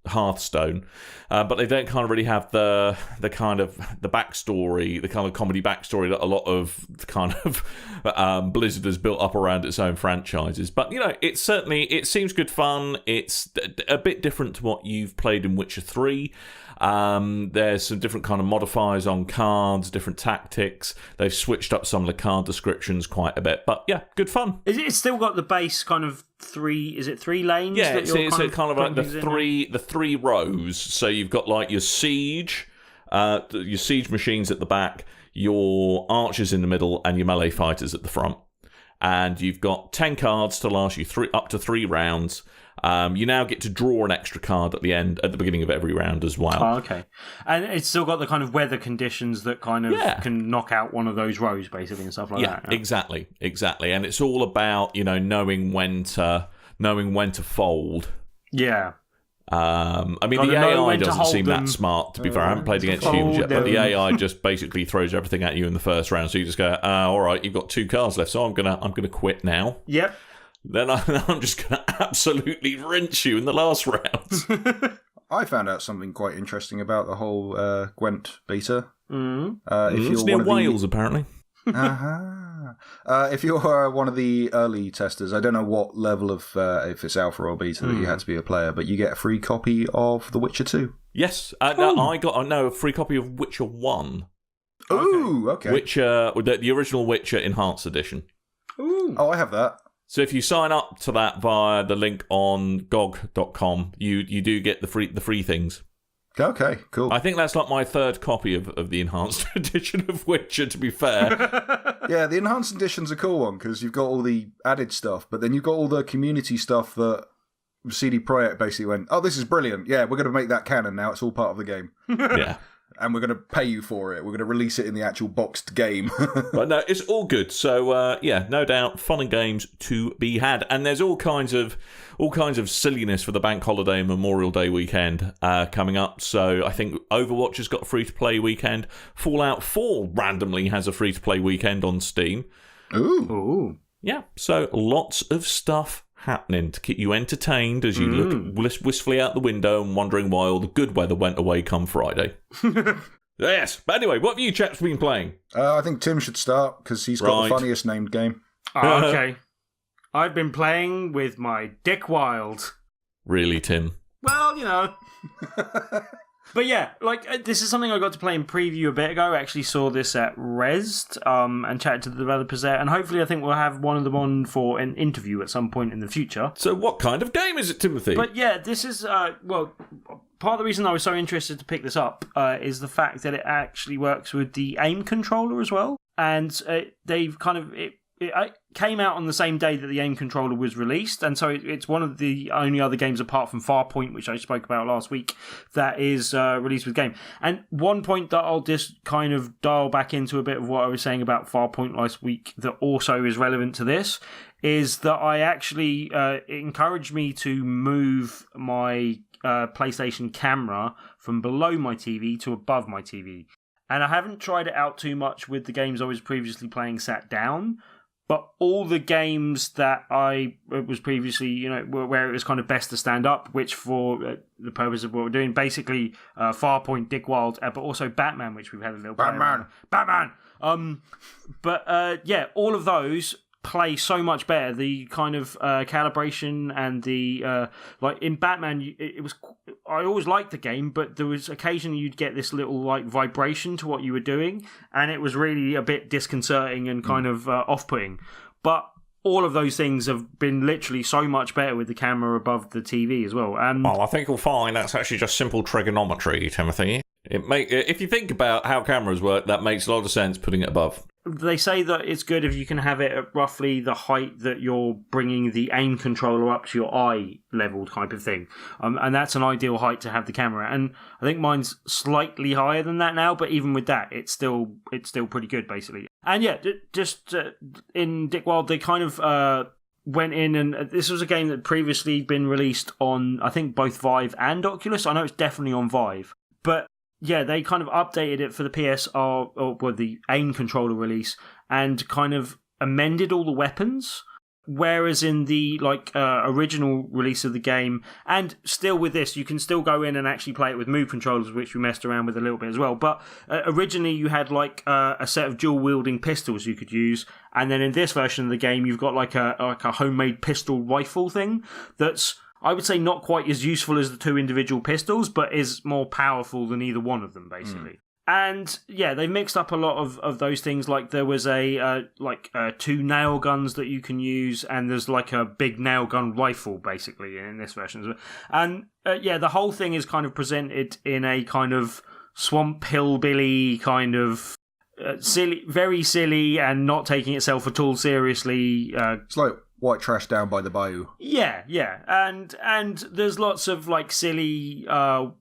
Hearthstone, but they don't kind of really have the kind of the backstory, the kind of comedy backstory that a lot of kind of Blizzard has built up around its own franchises. But it seems good fun. It's a bit different to what you've played in Witcher 3. There's some different kind of modifiers on cards, different tactics. They've switched up some of the card descriptions quite a bit, but yeah, good fun. It's still got the base kind of 3 lanes? Yeah, it's kind of like the three rows. So you've got like your siege machines at the back, your archers in the middle, and your melee fighters at the front. And you've got 10 cards to last you up to 3 rounds. You now get to draw an extra card at the beginning of every round as well. Oh, okay. And it's still got the kind of weather conditions that kind of can knock out one of those rows, basically, and stuff like that. Yeah, exactly. And it's all about, knowing when to fold. Yeah. I mean, the AI doesn't seem that smart, to be fair. I haven't played against humans yet, but the AI just basically throws everything at you in the first round. So you just go, all right, you've got 2 cards left, so I'm gonna quit now. Yep. Then I'm just going to absolutely rinse you in the last round. I found out something quite interesting about the whole Gwent beta. It's near Wales, apparently. If you're one of the early testers, I don't know what level of, if it's alpha or beta, that you had to be a player, but you get a free copy of The Witcher 2. Yes. I got a free copy of Witcher 1. Ooh, okay. Witcher, the original Witcher Enhanced Edition. Ooh. Oh, I have that. So if you sign up to that via the link on GOG.com, you do get the free things. Okay, cool. I think that's like my 3rd copy of the Enhanced Edition of Witcher, to be fair. Yeah, the Enhanced Edition's a cool one, because you've got all the added stuff, but then you've got all the community stuff that CD Projekt basically went, oh, this is brilliant. Yeah, we're going to make that canon now. It's all part of the game. Yeah. And we're going to pay you for it. We're going to release it in the actual boxed game. But no, it's all good. So yeah, no doubt, fun and games to be had. And there's all kinds of silliness for the Bank Holiday and Memorial Day weekend coming up. So I think Overwatch has got a free-to-play weekend. Fallout 4 randomly has a free-to-play weekend on Steam. Ooh. Yeah, so lots of stuff happening to keep you entertained as you look wistfully out the window and wondering why all the good weather went away come Friday. Yes, but anyway, what have you chaps been playing? I think Tim should start, because he's got the funniest named game. Okay. I've been playing with my Dick Wilde. Really, Tim? Well, But yeah, this is something I got to play in preview a bit ago. I actually saw this at Rezzed and chatted to the developers there, and hopefully I think we'll have one of them on for an interview at some point in the future. So what kind of game is it, Timothy? But yeah, this is, part of the reason I was so interested to pick this up is the fact that it actually works with the aim controller as well. And they've kind of... It came out on the same day that the aim controller was released, and so it's one of the only other games apart from Farpoint, which I spoke about last week, that is released with game. And one point that I'll just kind of dial back into a bit of what I was saying about Farpoint last week that also is relevant to this is that I actually it encouraged me to move my PlayStation camera from below my TV to above my TV. And I haven't tried it out too much with the games I was previously playing sat down, but all the games that I was previously, where it was kind of best to stand up, which for the purpose of what we're doing, basically Farpoint, Dick Wilde, but also Batman, which we've had a little Batman. All of those play so much better. The kind of calibration and the like in Batman, I always liked the game, but there was occasionally you'd get this little like vibration to what you were doing, and it was really a bit disconcerting and kind of off-putting. But all of those things have been literally so much better with the camera above the TV as well. Well, I think you'll find that's actually just simple trigonometry, Timothy. If you think about how cameras work, that makes a lot of sense putting it above. They say that it's good if you can have it at roughly the height that you're bringing the aim controller up to your eye level type of thing. And that's an ideal height to have the camera. And I think mine's slightly higher than that now, but even with that, it's still pretty good, basically. And yeah, just in Dick Wilde, they kind of went in, and this was a game that had previously been released on, I think, both Vive and Oculus. I know it's definitely on Vive. But yeah, they kind of updated it for the PSR, or the aim controller release, and kind of amended all the weapons. Whereas in the original release of the game, and still with this, you can still go in and actually play it with move controllers, which we messed around with a little bit as well. But originally you had a set of dual wielding pistols you could use, and then in this version of the game, you've got like a homemade pistol rifle thing that's, I would say, not quite as useful as the two individual pistols, but is more powerful than either one of them, basically. And yeah, they mixed up a lot of those things. Like there was two nail guns that you can use, and there's like a big nail gun rifle, basically, in this version as well. And the whole thing is kind of presented in a kind of swamp hillbilly kind of silly, very silly, and not taking itself at all seriously. It's like white trash down by the bayou. Yeah. And there's lots of like silly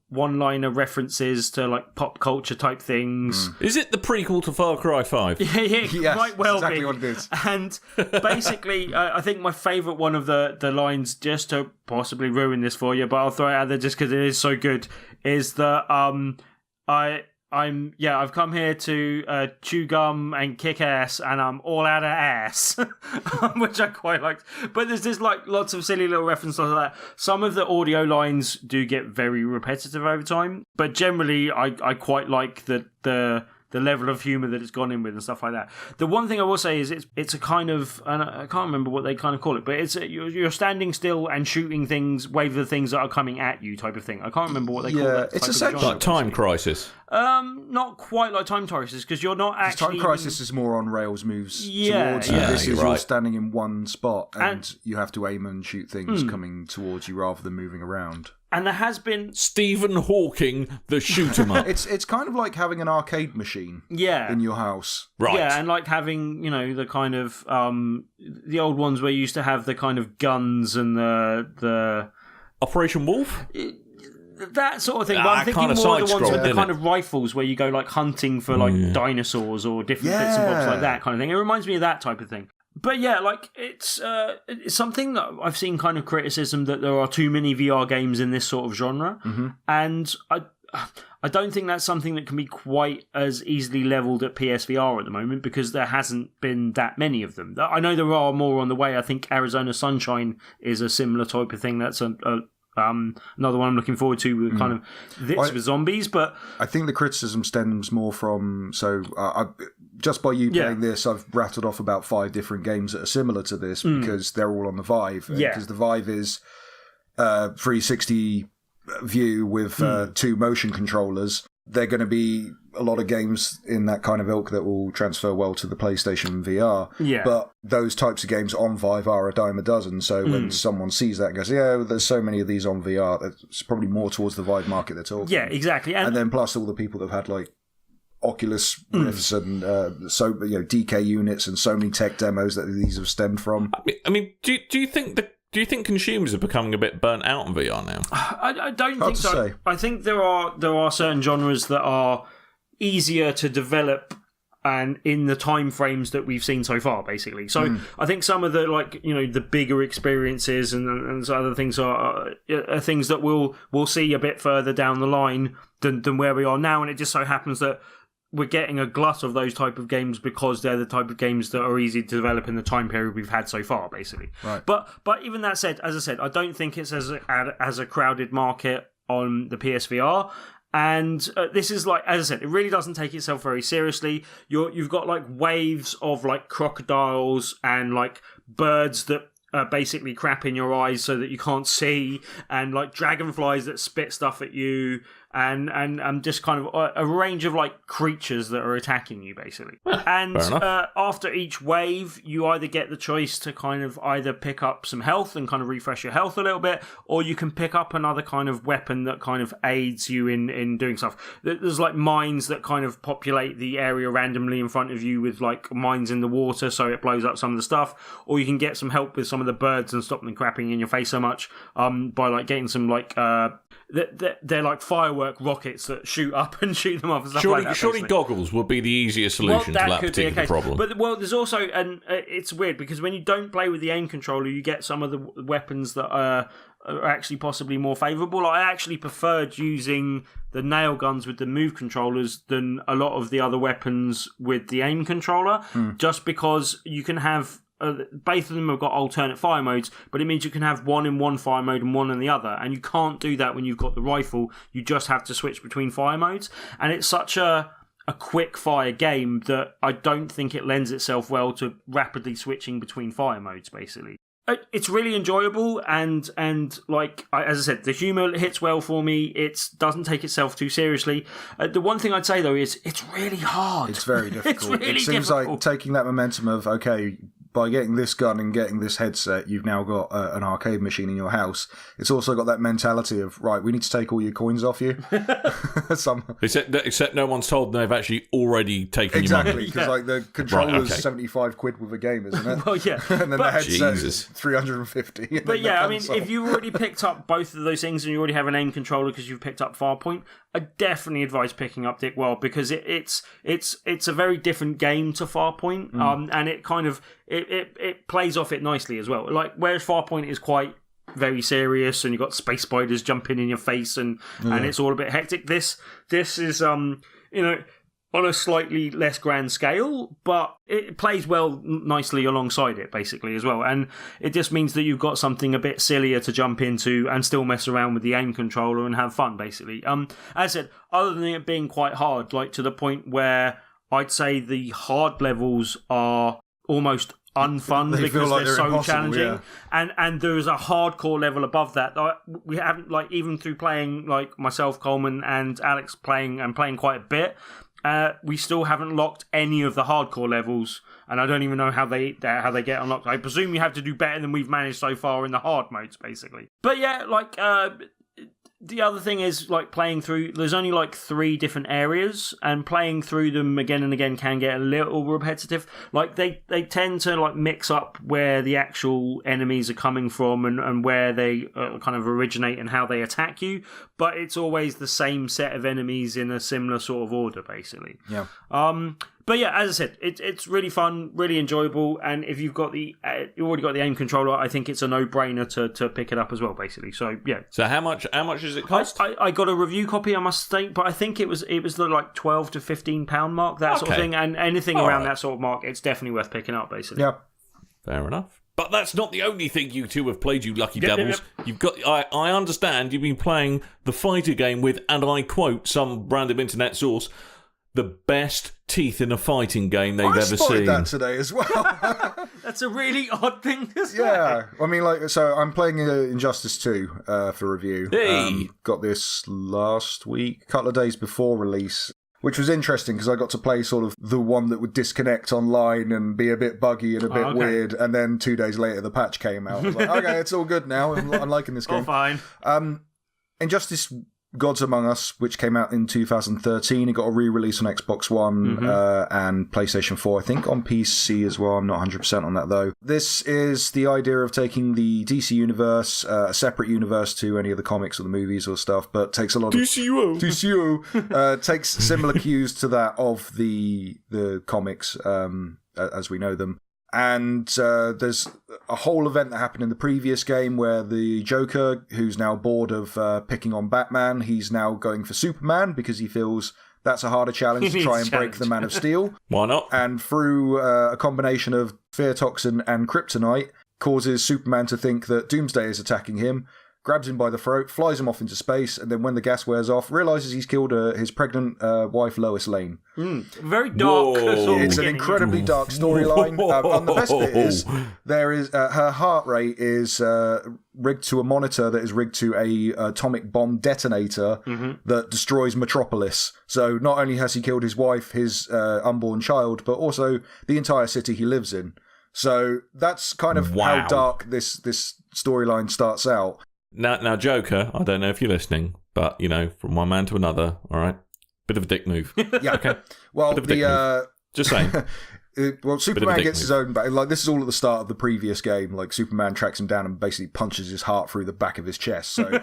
one-liner references to like pop culture type things. Is it the prequel to Far Cry 5? Yeah, yes, quite well exactly be. what it is. And basically, I think my favourite one of the lines, just to possibly ruin this for you, but I'll throw it out there just because it is so good, is that I've come here to chew gum and kick ass, and I'm all out of ass, which I quite liked. But there's just like lots of silly little references like that. Some of the audio lines do get very repetitive over time, but generally I quite like the level of humour that it's gone in with and stuff like that. The one thing I will say is it's a kind of, and I can't remember what they kind of call it, but it's you're standing still and shooting things, wave the things that are coming at you type of thing. I can't remember what they call that. It's essentially like Time Crisis. Not quite like Time Crisis, because you're not actually... Time Crisis is more on rails moves towards you. Yeah, This is right. you're standing in one spot and you have to aim and shoot things coming towards you rather than moving around. And there has been... Stephen Hawking, the shoot 'em up. It's kind of like having an arcade machine in your house. Right. Yeah, and like having, the kind of... the old ones where you used to have the kind of guns and the Operation Wolf? that sort of thing. But I'm thinking more of the ones with the kind of rifles where you go like hunting for like dinosaurs or different bits and bobs like that kind of thing. It reminds me of that type of thing. But yeah, like it's something that I've seen kind of criticism that there are too many VR games in this sort of genre, and I don't think that's something that can be quite as easily leveled at PSVR at the moment because there hasn't been that many of them. I know there are more on the way. I think Arizona Sunshine is a similar type of thing. That's another one I'm looking forward to with kind of this with zombies. But I think the criticism stems more from just by you playing this, I've rattled off about 5 different games that are similar to this because they're all on the Vive. Because the Vive is 360 view with 2 motion controllers. there are going to be a lot of games in that kind of ilk that will transfer well to the PlayStation VR. Yeah. But those types of games on Vive are a dime a dozen. So when someone sees that and goes, yeah, there's so many of these on VR, it's probably more towards the Vive market they're talking. Yeah, exactly. And then plus all the people that have had like Oculus Rifts and DK units and so many tech demos that these have stemmed from. I mean, do you think consumers are becoming a bit burnt out on VR now? I don't think so. Say. I think there are certain genres that are easier to develop and in the time frames that we've seen so far, basically. So I think some of the the bigger experiences and other things are things that we'll see a bit further down the line than where we are now, and it just so happens that we're getting a glut of those type of games because they're the type of games that are easy to develop in the time period we've had so far, basically. Right. But even that said, as I said, I don't think it's as a crowded market on the PSVR. And this is like, as I said, it really doesn't take itself very seriously. You've got like waves of like crocodiles and like birds that basically crap in your eyes so that you can't see, and like dragonflies that spit stuff at you, and just kind of a range of like creatures that are attacking you, basically. And after each wave, you either get the choice to kind of either pick up some health and kind of refresh your health a little bit, or you can pick up another kind of weapon that kind of aids you in doing stuff. There's like mines that kind of populate the area randomly in front of you with like mines in the water, so it blows up some of the stuff, or you can get some help with some of the birds and stop them crapping in your face so much by like getting some like they're like firework rockets that shoot up and shoot them off and stuff like that. Surely goggles would be the easiest solution to that particular problem. But there's also, and it's weird because when you don't play with the aim controller, you get some of the weapons that are actually possibly more favourable. I actually preferred using the nail guns with the move controllers than a lot of the other weapons with the aim controller, just because you can have both of them have got alternate fire modes, but it means you can have one in one fire mode and one in the other, and you can't do that when you've got the rifle. You just have to switch between fire modes, and it's such a quick fire game that I don't think it lends itself well to rapidly switching between fire modes, basically. It's really enjoyable, and like as I said, the humour hits well for me. It doesn't take itself too seriously. The one thing I'd say though is it's really hard. It's very difficult. It seems like taking that momentum of by getting this gun and getting this headset, you've now got an arcade machine in your house. It's also got that mentality of, right, we need to take all your coins off you. Except no one's told them they've actually already taken your money. Exactly, because like the controller's £75 with a game, isn't it? Well, yeah. And then the headset is $350. But yeah, I mean, if you've already picked up both of those things and you already have an aim controller because you've picked up Farpoint, I definitely advise picking up Dick Wilde, because it's a very different game to Farpoint, and it kind of it plays off it nicely as well. Like, whereas Farpoint is quite very serious and you've got space spiders jumping in your face and it's all a bit hectic. This is on a slightly less grand scale, but it plays well nicely alongside it, basically, as well. And it just means that you've got something a bit sillier to jump into and still mess around with the aim controller and have fun, basically. As I said, other than it being quite hard, like to the point where I'd say the hard levels are almost unfun because like they're so Yeah. challenging, and there's a hardcore level above that. We haven't, like, even through playing, like myself, Coleman, and Alex playing quite a bit, we still haven't locked any of the hardcore levels, and I don't even know how they get unlocked. I presume you have to do better than we've managed so far in the hard modes, basically. But yeah, like the other thing is, like, playing through, there's only like 3 different areas, and playing through them again and again can get a little repetitive. Like, they tend to like mix up where the actual enemies are coming from and where they kind of originate and how they attack you, but it's always the same set of enemies in a similar sort of order, basically. Yeah. But yeah, as I said, it's really fun, really enjoyable, and if you've got you already got the aim controller, I think it's a no-brainer to pick it up as well, basically. So yeah. So how much does it cost? I got a review copy, I must think, but I think it was the like £12 to £15 mark, that sort of thing, and anything around that sort of mark, it's definitely worth picking up, basically. Yeah. Fair enough. But that's not the only thing you two have played, you lucky devils. Yep. You've got. I understand you've been playing the fighter game with, and I quote some random internet source, the best teeth in a fighting game they've ever spotted seen. that today as well. That's a really odd thing to say. Yeah, I mean, like, so I'm playing Injustice 2 for review. Hey! Got this last week, a couple of days before release, which was interesting because I got to play sort of the one that would disconnect online and be a bit buggy and a bit weird, and then 2 days later the patch came out. I was like, okay, it's all good now. I'm liking this game. Oh, fine. Injustice Gods Among Us, which came out in 2013. It got a re-release on Xbox One and PlayStation 4, I think, on PC as well. I'm not 100% on that, though. This is the idea of taking the DC universe, a separate universe to any of the comics or the movies or stuff, but takes a lot of... DCU! Takes similar cues to that of the comics as we know them. And there's a whole event that happened in the previous game where the Joker, who's now bored of picking on Batman, he's now going for Superman because he feels that's a harder challenge to try and break the Man of Steel. Why not? And through a combination of fear toxin and kryptonite, causes Superman to think that Doomsday is attacking him, grabs him by the throat, flies him off into space, and then when the gas wears off, realises he's killed his pregnant wife, Lois Lane. Very dark. It's an incredibly dark storyline. And the best bit is, there is her heart rate is rigged to a monitor that is rigged to a atomic bomb detonator that destroys Metropolis. So not only has he killed his wife, his unborn child, but also the entire city he lives in. So that's kind of how dark this storyline starts out. Now, Joker, I don't know if you're listening, but, you know, from one man to another, all right? Bit of a dick move. Yeah. Okay. Well, Just saying. Superman gets his own back. Like, this is all at the start of the previous game. Like, Superman tracks him down and basically punches his heart through the back of his chest. So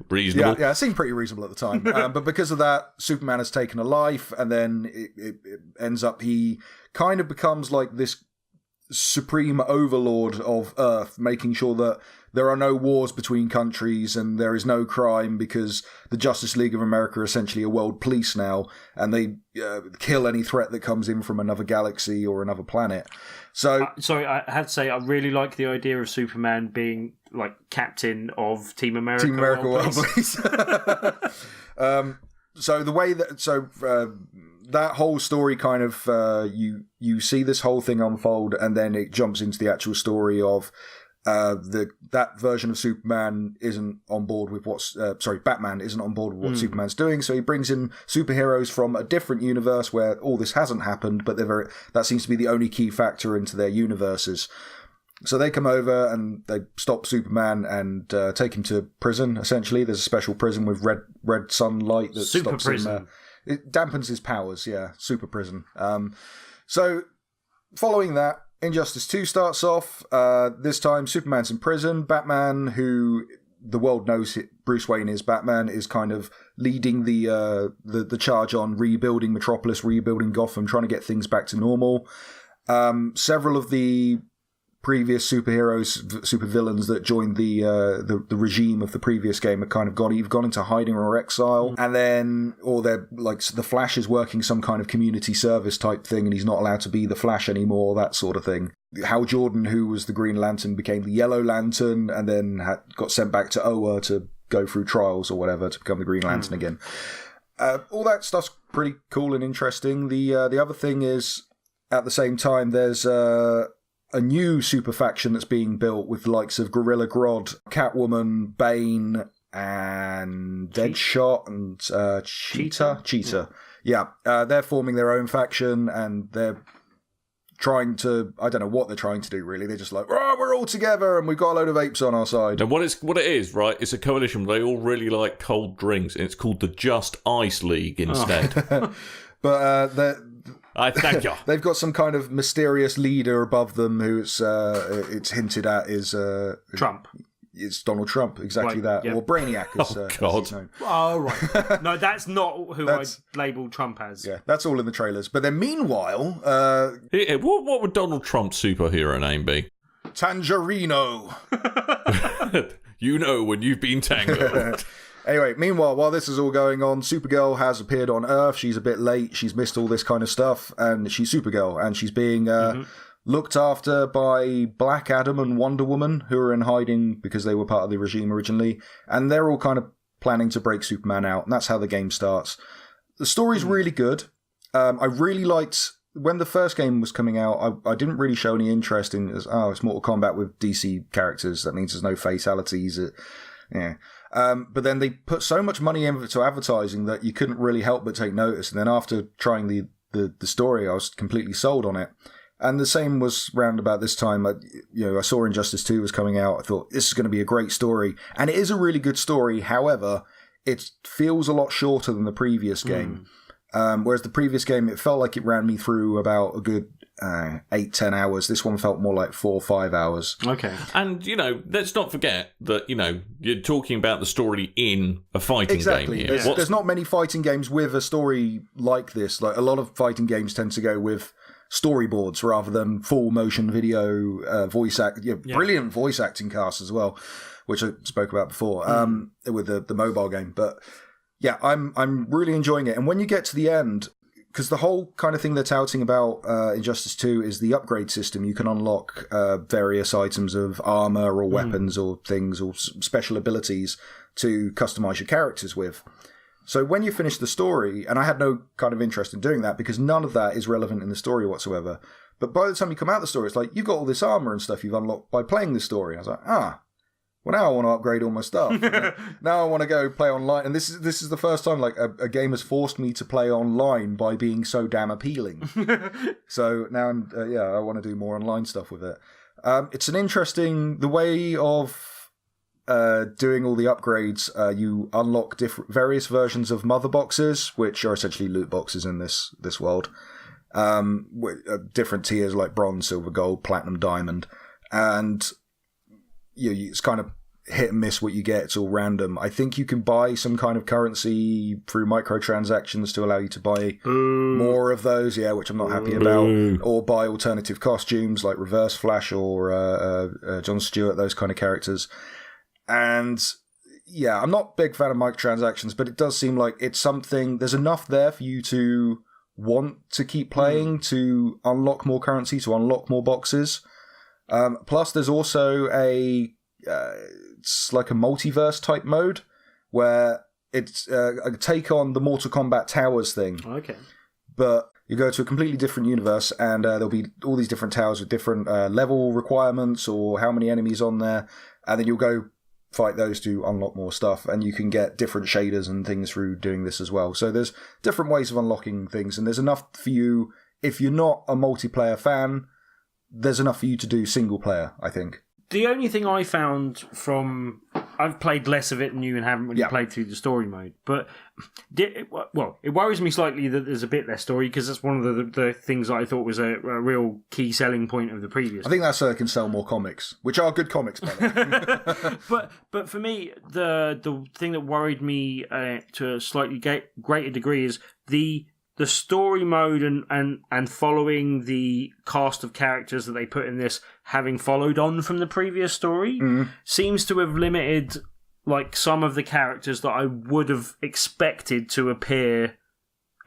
reasonable. Yeah, it seemed pretty reasonable at the time. But because of that, Superman has taken a life, and then it ends up he kind of becomes like this supreme overlord of Earth, making sure that there are no wars between countries and there is no crime because the Justice League of America are essentially a world police now, and they kill any threat that comes in from another galaxy or another planet. So, sorry, I have to say, I really like the idea of Superman being like captain of Team America. Team America World Police. So the way that that whole story kind of you see this whole thing unfold, and then it jumps into the actual story of that version of Superman isn't on board with Batman isn't on board with what Superman's doing, so he brings in superheroes from a different universe where all this hasn't happened, but that seems to be the only key factor into their universes. So they come over and they stop Superman and take him to prison, essentially. There's a special prison with red sunlight that stops him. It dampens his powers, yeah. Super prison. So, following that, Injustice 2 starts off. This time, Superman's in prison. Batman, who the world knows Bruce Wayne is Batman, is kind of leading the charge on rebuilding Metropolis, rebuilding Gotham, trying to get things back to normal. Several of the previous supervillains that joined the regime of the previous game have kind of gone into hiding or exile, and then they're like the Flash is working some kind of community service type thing, and he's not allowed to be the Flash anymore, that sort of thing. Hal Jordan, who was the Green Lantern, became the Yellow Lantern, and then got sent back to Oa to go through trials or whatever to become the Green Lantern again. All that stuff's pretty cool and interesting. The other thing is, at the same time, there's a new super faction that's being built with the likes of Gorilla Grodd, Catwoman, Bane, and Deadshot, and Cheetah. Yeah, they're forming their own faction, and they're trying to... I don't know what they're trying to do, really. They're just like, oh, we're all together, and we've got a load of apes on our side. And what it is, right, it's a coalition where they all really like cold drinks, and it's called the Just Ice League instead. But I thank you. They've got some kind of mysterious leader above them who it's hinted at is Trump. It's Donald Trump, exactly that. Yep. Or Brainiac, as he's known. Oh, right. No, that's not who I labelled Trump as. Yeah, that's all in the trailers. But then meanwhile... what would Donald Trump's superhero name be? Tangerino. You know when you've been tangled. Anyway, meanwhile, while this is all going on, Supergirl has appeared on Earth. She's a bit late. She's missed all this kind of stuff. And she's Supergirl. And she's being looked after by Black Adam and Wonder Woman, who are in hiding because they were part of the regime originally. And they're all kind of planning to break Superman out. And that's how the game starts. The story's really good. I really liked when the first game was coming out. I didn't really show any interest in it's Mortal Kombat with DC characters. That means there's no fatalities. But then they put so much money into advertising that you couldn't really help but take notice. And then after trying the story, I was completely sold on it. And the same was round about this time. I saw Injustice 2 was coming out. I thought, this is going to be a great story. And it is a really good story. However, it feels a lot shorter than the previous game. Whereas the previous game, it felt like it ran me through about a good 8-10 hours. This one felt more like 4 or 5 hours. Okay. And, let's not forget that, you're talking about the story in a fighting game here. There's not many fighting games with a story like this. Like, a lot of fighting games tend to go with storyboards rather than full motion video voice act. Brilliant voice acting cast as well, which I spoke about before with the mobile game. But yeah, I'm really enjoying it. And when you get to the end, because the whole kind of thing they're touting about Injustice 2 is the upgrade system. You can unlock various items of armor or weapons or things or special abilities to customize your characters with. So when you finish the story, and I had no kind of interest in doing that because none of that is relevant in the story whatsoever. But by the time you come out of the story, it's like, you've got all this armor and stuff you've unlocked by playing this story. And I was like, well, now I want to upgrade all my stuff. Now I want to go play online. And this is the first time like a game has forced me to play online by being so damn appealing. So now I want to do more online stuff with it. It's an interesting, the way of doing all the upgrades, you unlock various versions of mother boxes, which are essentially loot boxes in this world. With different tiers like bronze, silver, gold, platinum, diamond. And it's kind of hit and miss what you get. It's all random. I think you can buy some kind of currency through microtransactions to allow you to buy more of those, which I'm not happy about. Or buy alternative costumes like Reverse Flash or Jon Stewart, those kind of characters. And I'm not a big fan of microtransactions, but it does seem like it's something, there's enough there for you to want to keep playing, to unlock more currency, to unlock more boxes. Plus, there's also it's like a multiverse type mode where it's a take on the Mortal Kombat Towers thing. Okay. But you go to a completely different universe and there'll be all these different towers with different level requirements or how many enemies on there. And then you'll go fight those to unlock more stuff, and you can get different shaders and things through doing this as well. So there's different ways of unlocking things, and there's enough for you. If you're not a multiplayer fan, there's enough for you to do single player, I think. The only thing I found I've played less of it than you and haven't really played through the story mode, but it worries me slightly that there's a bit less story, because that's one of the things that I thought was a real key selling point of the previous. I think that's so they can sell more comics, which are good comics, by the way. But for me, the thing that worried me to a slightly greater degree is the story mode and following the cast of characters that they put in this, having followed on from the previous story, seems to have limited like some of the characters that I would have expected to appear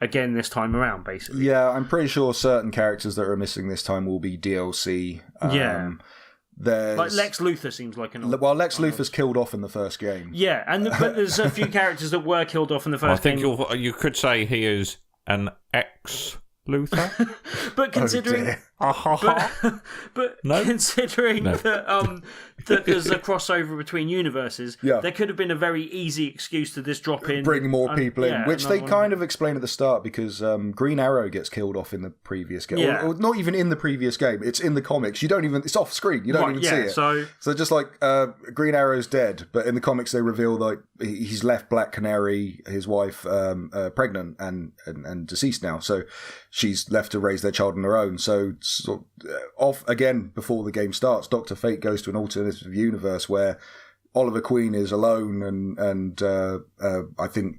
again this time around, basically. Yeah, I'm pretty sure certain characters that are missing this time will be DLC. Like Lex Luthor seems like Lex Luthor's killed off in the first game. Yeah, but there's a few characters that were killed off in the first game. I think you could say he is an ex-Luthor. But considering... considering that there's a crossover between universes, there could have been a very easy excuse to just drop in... Bring more people in, which they kind of explain at the start, because Green Arrow gets killed off in the previous game. Yeah. Or not even in the previous game, it's in the comics. You don't even... It's off screen, you don't even see it. So just like Green Arrow's dead, but in the comics they reveal that he's left Black Canary, his wife, pregnant and deceased now. So she's left to raise their child on her own. So off again before the game starts, Dr. Fate goes to an alternative universe where Oliver Queen is alone, and I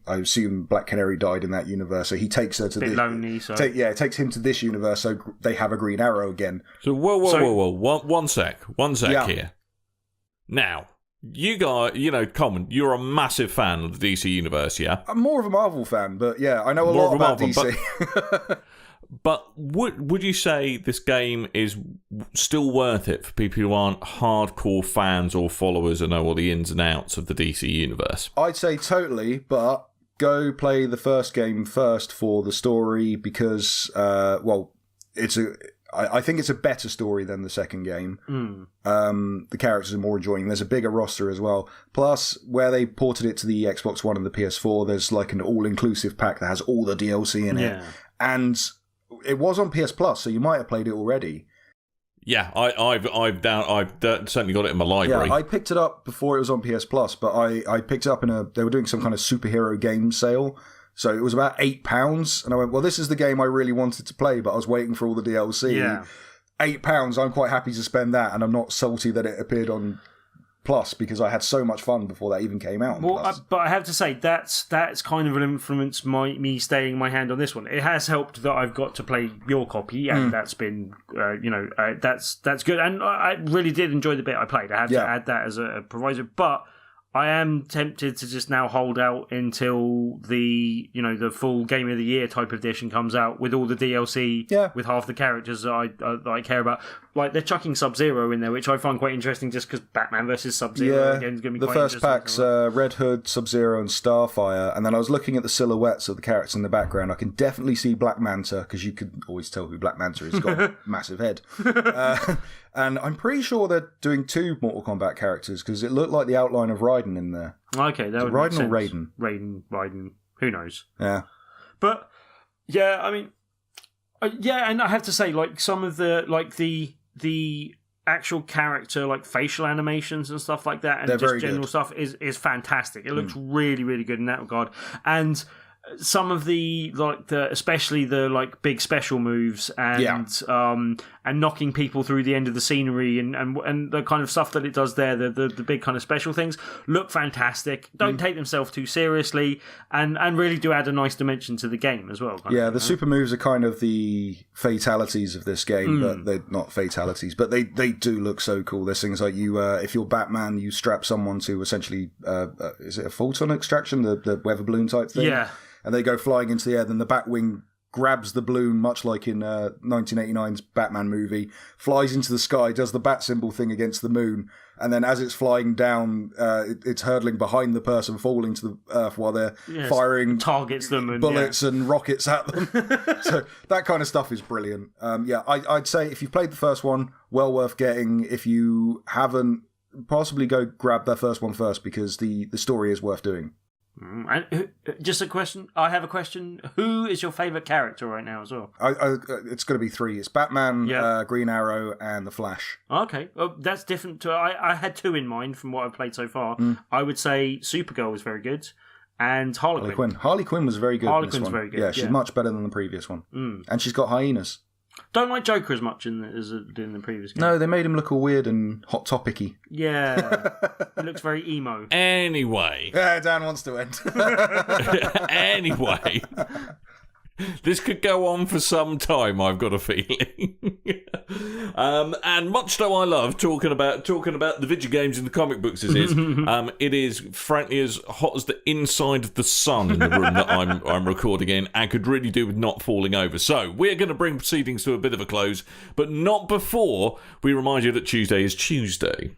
assume Black Canary died in that universe, so he takes her to this lonely. So takes him to this universe, so they have a Green Arrow again. So whoa, one sec here. Now, you guys, Coleman, you're a massive fan of the DC universe, yeah? I'm more of a Marvel fan, but yeah, I know a lot about DC. But would you say this game is still worth it for people who aren't hardcore fans or followers and know all the ins and outs of the DC universe? I'd say totally, but go play the first game first for the story because, I think it's a better story than the second game. The characters are more enjoying. There's a bigger roster as well. Plus, where they ported it to the Xbox One and the PS4, there's like an all-inclusive pack that has all the DLC in it. And it was on PS Plus, so you might have played it already. Yeah, I've certainly got it in my library. Yeah, I picked it up before it was on PS Plus, but I picked it up they were doing some kind of superhero game sale. So it was about £8, and I went, well, this is the game I really wanted to play, but I was waiting for all the DLC. Yeah. £8, I'm quite happy to spend that, and I'm not salty that it appeared on Plus because I had so much fun before that even came out. But I have to say that's kind of influenced me staying my hand on this one. It has helped that I've got to play your copy, and that's been that's good. And I really did enjoy the bit I played. I have to add that as a proviso, but I am tempted to just now hold out until the full Game of the Year type of edition comes out with all the DLC, with half the characters that I care about. Like, they're chucking Sub-Zero in there, which I find quite interesting just because Batman versus Sub-Zero again is going to be quite interesting. The first pack's Red Hood, Sub-Zero and Starfire, and then I was looking at the silhouettes of the characters in the background. I can definitely see Black Manta, because you could always tell who Black Manta is. He's got a massive head. And I'm pretty sure they're doing 2 Mortal Kombat characters, because it looked like the outline of Raiden in there. Okay, that would make sense. Raiden or Raiden? Raiden, who knows? Yeah. But, yeah, I mean, and I have to say, like, some of the actual character, like, facial animations and stuff like that, and they're just general stuff is fantastic. It looks really, really good in that regard. And some of especially the big special moves and knocking people through the end of the scenery and the kind of stuff that it does there, the big kind of special things look fantastic. Don't take themselves too seriously and really do add a nice dimension to the game as well. The super moves are kind of the fatalities of this game, but they're not fatalities, but they do look so cool. There's things like you, if you're Batman, you strap someone to essentially, is it a photon extraction, the weather balloon type thing? Yeah. And they go flying into the air, then the Batwing grabs the balloon, much like in 1989's Batman movie, flies into the sky, does the bat symbol thing against the moon, and then as it's flying down, it's hurtling behind the person, falling to the earth while they're firing targets them and bullets and rockets at them. So that kind of stuff is brilliant. I'd say if you've played the first one, well worth getting. If you haven't, possibly go grab that first one first, because the story is worth doing. And just a question. I have a question. Who is your favourite character right now as well? It's going to be 3. It's Batman, Green Arrow, and the Flash. Okay, well, that's different. I had 2 in mind from what I've played so far. I would say Supergirl was very good, and Harley Quinn. Harley Quinn was very good. Harley Quinn's very good. Yeah, she's much better than the previous one, and she's got hyenas. Don't like Joker as much as in the previous game. No, they made him look all weird and hot topic-y. Yeah. He looks very emo. Anyway. Yeah, Dan wants to end. Anyway. This could go on for some time, I've got a feeling. And much though I love talking about the video games and the comic books as is, it is frankly as hot as the inside of the sun in the room that I'm recording in, and could really do with not falling over. So we're going to bring proceedings to a bit of a close, but not before we remind you that Tuesday is Tuesday.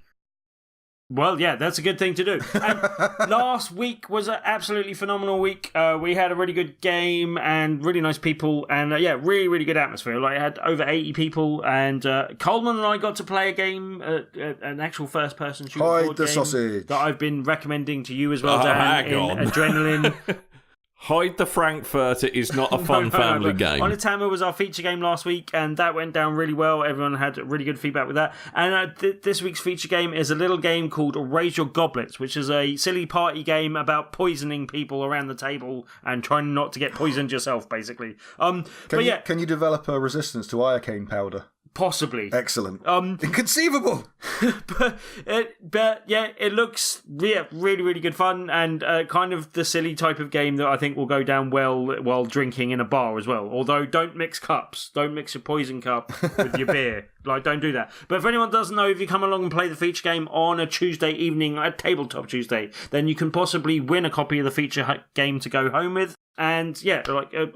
Well, yeah, that's a good thing to do. And last week was an absolutely phenomenal week. We had a really good game and really nice people, and really, really good atmosphere. Like, I had over 80 people, and Coleman and I got to play a game, an actual first-person shooter board game sausage that I've been recommending to you as well, Dan. Hang on. Adrenaline. Hide the Frankfurter is not a fun family game. Onitama was our feature game last week, and that went down really well. Everyone had really good feedback with that. And this week's feature game is a little game called Raise Your Goblets, which is a silly party game about poisoning people around the table and trying not to get poisoned yourself, basically. Can you develop a resistance to iocane powder? Possibly. Excellent. Inconceivable. but it looks really, really good fun, and kind of the silly type of game that I think will go down well while drinking in a bar as well. Although, don't mix cups. Don't mix your poison cup with your beer. Like, don't do that. But if anyone doesn't know, if you come along and play the feature game on a Tuesday evening, a Tabletop Tuesday, then you can possibly win a copy of the feature game to go home with. And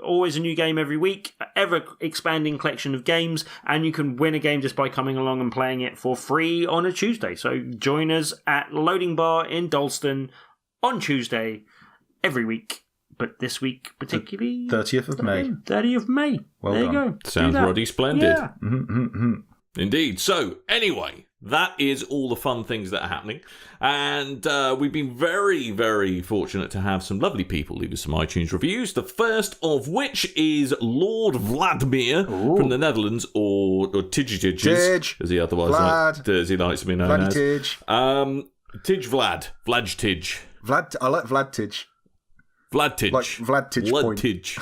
always a new game every week, ever expanding collection of games, and you can win a game just by coming along and playing it for free on a Tuesday. So join us at Loading Bar in Dalston on Tuesday every week. but this week particularly... 30th of May. 30th of May. Well there done. you go. Sounds bloody splendid. Yeah. Indeed. So, anyway, that is all the fun things that are happening. And we've been very, very fortunate to have some lovely people leave us some iTunes reviews. The first of which is Lord Vladimir from the Netherlands, or Tidge, as he otherwise as he likes to be known Vladdy as. Tidge. Tidge Vlad. Vlad Tidge. I like Vlad Tidge. Vlad Tidge. Like Vlad Tidge Vlad point. Tidge.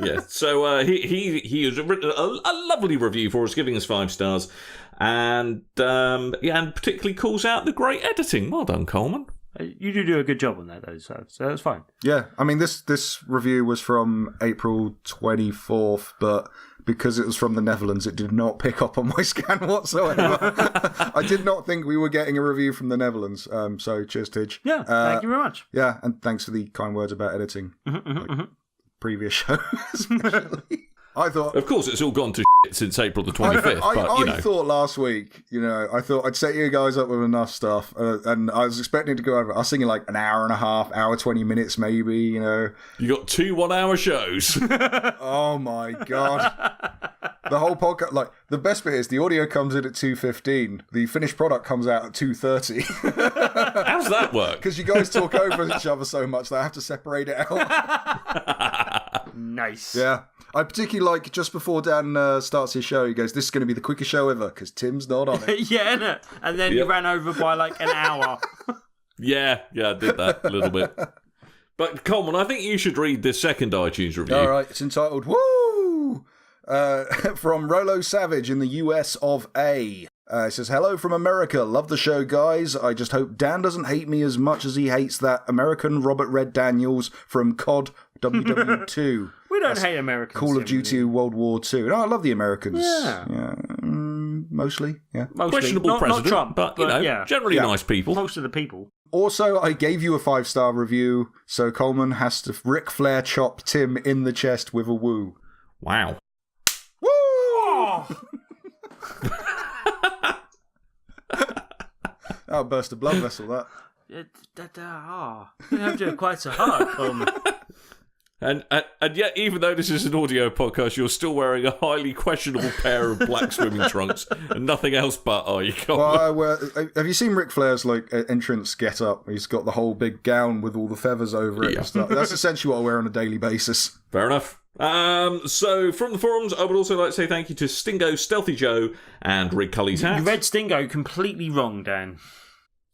Yeah. So he has written a lovely review for us, giving us 5 stars, and and particularly calls out the great editing. Well done, Coleman. You do a good job on that, though, so that's fine. Yeah, I mean, this review was from April 24th, but because it was from the Netherlands, it did not pick up on my scan whatsoever. I did not think we were getting a review from the Netherlands, so cheers, Tidge. Yeah, thank you very much. Yeah, and thanks for the kind words about editing. Previous show, especially. I thought... Of course, it's all gone to shit since April the 25th, I thought last week, I thought I'd set you guys up with enough stuff, and I was expecting to go over. I was thinking like an hour and a half, hour 20 minutes maybe, You got 2 1-hour shows. Oh my God. The whole podcast, like, the best bit is the audio comes in at 2:15. The finished product comes out at 2:30. How's that work? Because you guys talk over each other so much that I have to separate it out. Nice. Yeah. I particularly like, just before Dan starts his show, he goes, "This is going to be the quickest show ever," because Tim's not on it. Yeah, innit? And then you ran over by like an hour. Yeah, I did that a little bit. But Coleman, I think you should read this second iTunes review. All right, it's entitled, Woo! From Rolo Savage in the US of A. It says, "Hello from America. Love the show, guys. I just hope Dan doesn't hate me as much as he hates that American Robert Red Daniels from COD WW2. We don't hate Americans. Call of Duty World War II. No, I love the Americans. Yeah. Mostly, yeah. Mostly. Questionable not president, Trump, but yeah. generally nice people. Most of the people. Also, I gave you a 5-star review, so Coleman has to Ric Flair chop Tim in the chest with a woo. Wow. Woo! Oh! That'll burst a blood vessel, that. You don't have to do it quite so hard, Coleman. And yet, even though this is an audio podcast, you're still wearing a highly questionable pair of black swimming trunks and nothing else but, you Coleman? Well, have you seen Ric Flair's entrance get up? He's got the whole big gown with all the feathers over it and stuff. That's essentially what I wear on a daily basis. Fair enough. So, from the forums, I would also like to say thank you to Stingo, Stealthy Joe, and Rig Cully's Hat. You read Stingo completely wrong, Dan.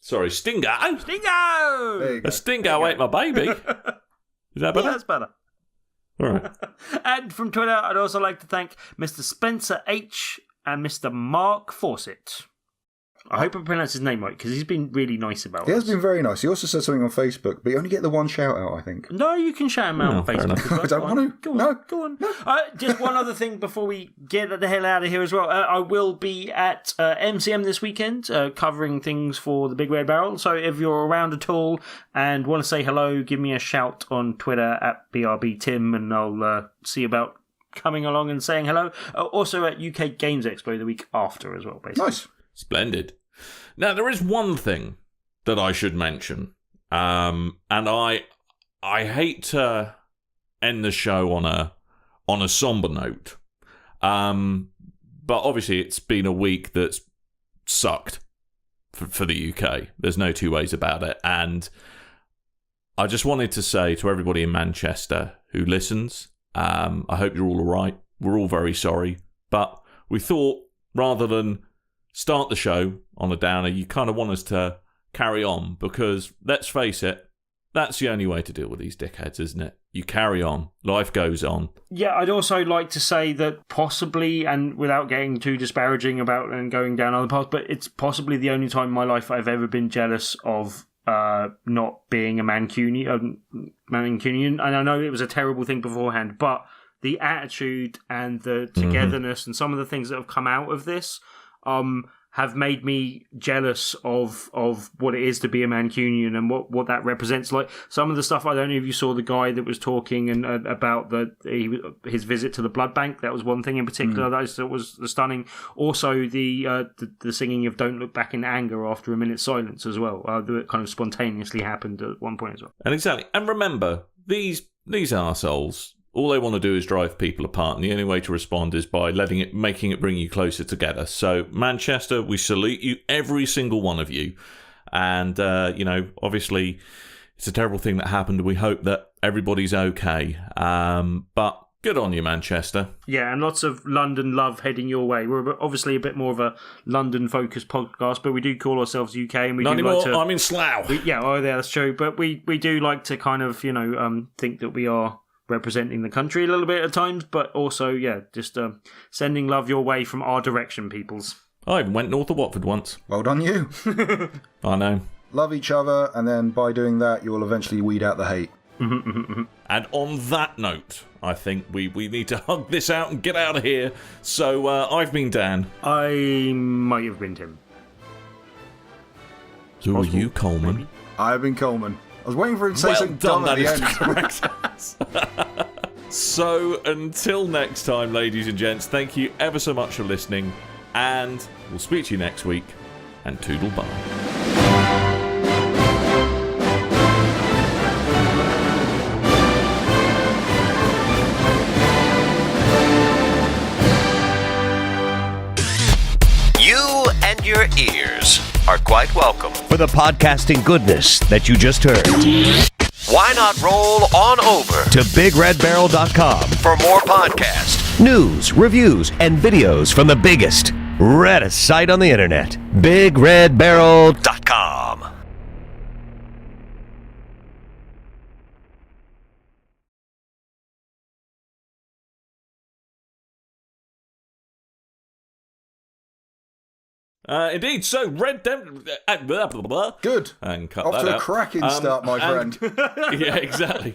Sorry, Stingo? Stingo! There you go. A Stingo ate my baby. Is that better? Yeah, that's better. All right. And from Twitter, I'd also like to thank Mr. Spencer H. and Mr. Mark Fawcett. I hope I pronounced his name right, because he's been really nice about it. He has been very nice. He also said something on Facebook, but you only get the one shout out, I think. No, you can shout him out on Facebook. Enough. I don't want to. Go on. Just one other thing before we get the hell out of here as well. I will be at MCM this weekend, covering things for the Big Red Barrel. So if you're around at all and want to say hello, give me a shout on Twitter at BRBTim, and I'll see about coming along and saying hello. Also at UK Games Expo the week after as well, basically. Nice. Splendid. Now, there is one thing that I should mention, and I hate to end the show on a somber note, but obviously it's been a week that's sucked for the UK. There's no two ways about it, and I just wanted to say to everybody in Manchester who listens, I hope you're all right. We're all very sorry, but we thought rather than start the show on a downer, you kind of want us to carry on, because let's face it, that's the only way to deal with these dickheads, isn't it? You carry on. Life goes on. Yeah, I'd also like to say that possibly, and without getting too disparaging about and going down other paths, but it's possibly the only time in my life I've ever been jealous of not being a Mancunian. And I know it was a terrible thing beforehand, but the attitude and the togetherness and some of the things that have come out of this have made me jealous of what it is to be a Mancunian and what that represents. Like some of the stuff, I don't know if you saw the guy that was talking and about his visit to the blood bank. That was one thing in particular that I thought was stunning. Also, the singing of "Don't Look Back in Anger" after a minute's silence as well. That kind of spontaneously happened at one point as well. And exactly. And remember, these these arseholes, all they want to do is drive people apart, and the only way to respond is by making it bring you closer together. So, Manchester, we salute you, every single one of you. And, obviously, it's a terrible thing that happened. We hope that everybody's okay. But good on you, Manchester. Yeah, and lots of London love heading your way. We're obviously a bit more of a London-focused podcast, but we do call ourselves UK, and we Not do anymore. like to. I'm in Slough. That's true. But we do like to kind of, think that we are representing the country a little bit at times, but also, just sending love your way from our direction, peoples. I even went north of Watford once. Well done, you. I know. Love each other, and then by doing that, you will eventually weed out the hate. And on that note, I think we need to hug this out and get out of here. So I've been Dan. I might have been Tim. Who are you, Coleman? Maybe. I've been Coleman. I was waiting for it to say something dumb at the end. So until next time, ladies and gents, thank you ever so much for listening, and we'll speak to you next week, and toodle bye. You and your ears are quite welcome for the podcasting goodness that you just heard. Why not roll on over to BigRedBarel.com for more podcasts, news, reviews, and videos from the biggest, reddest site on the internet, BigRedBarel.com. Indeed, so Red Dead... Good. And cut Off that to a out. cracking start, my friend. Yeah, exactly.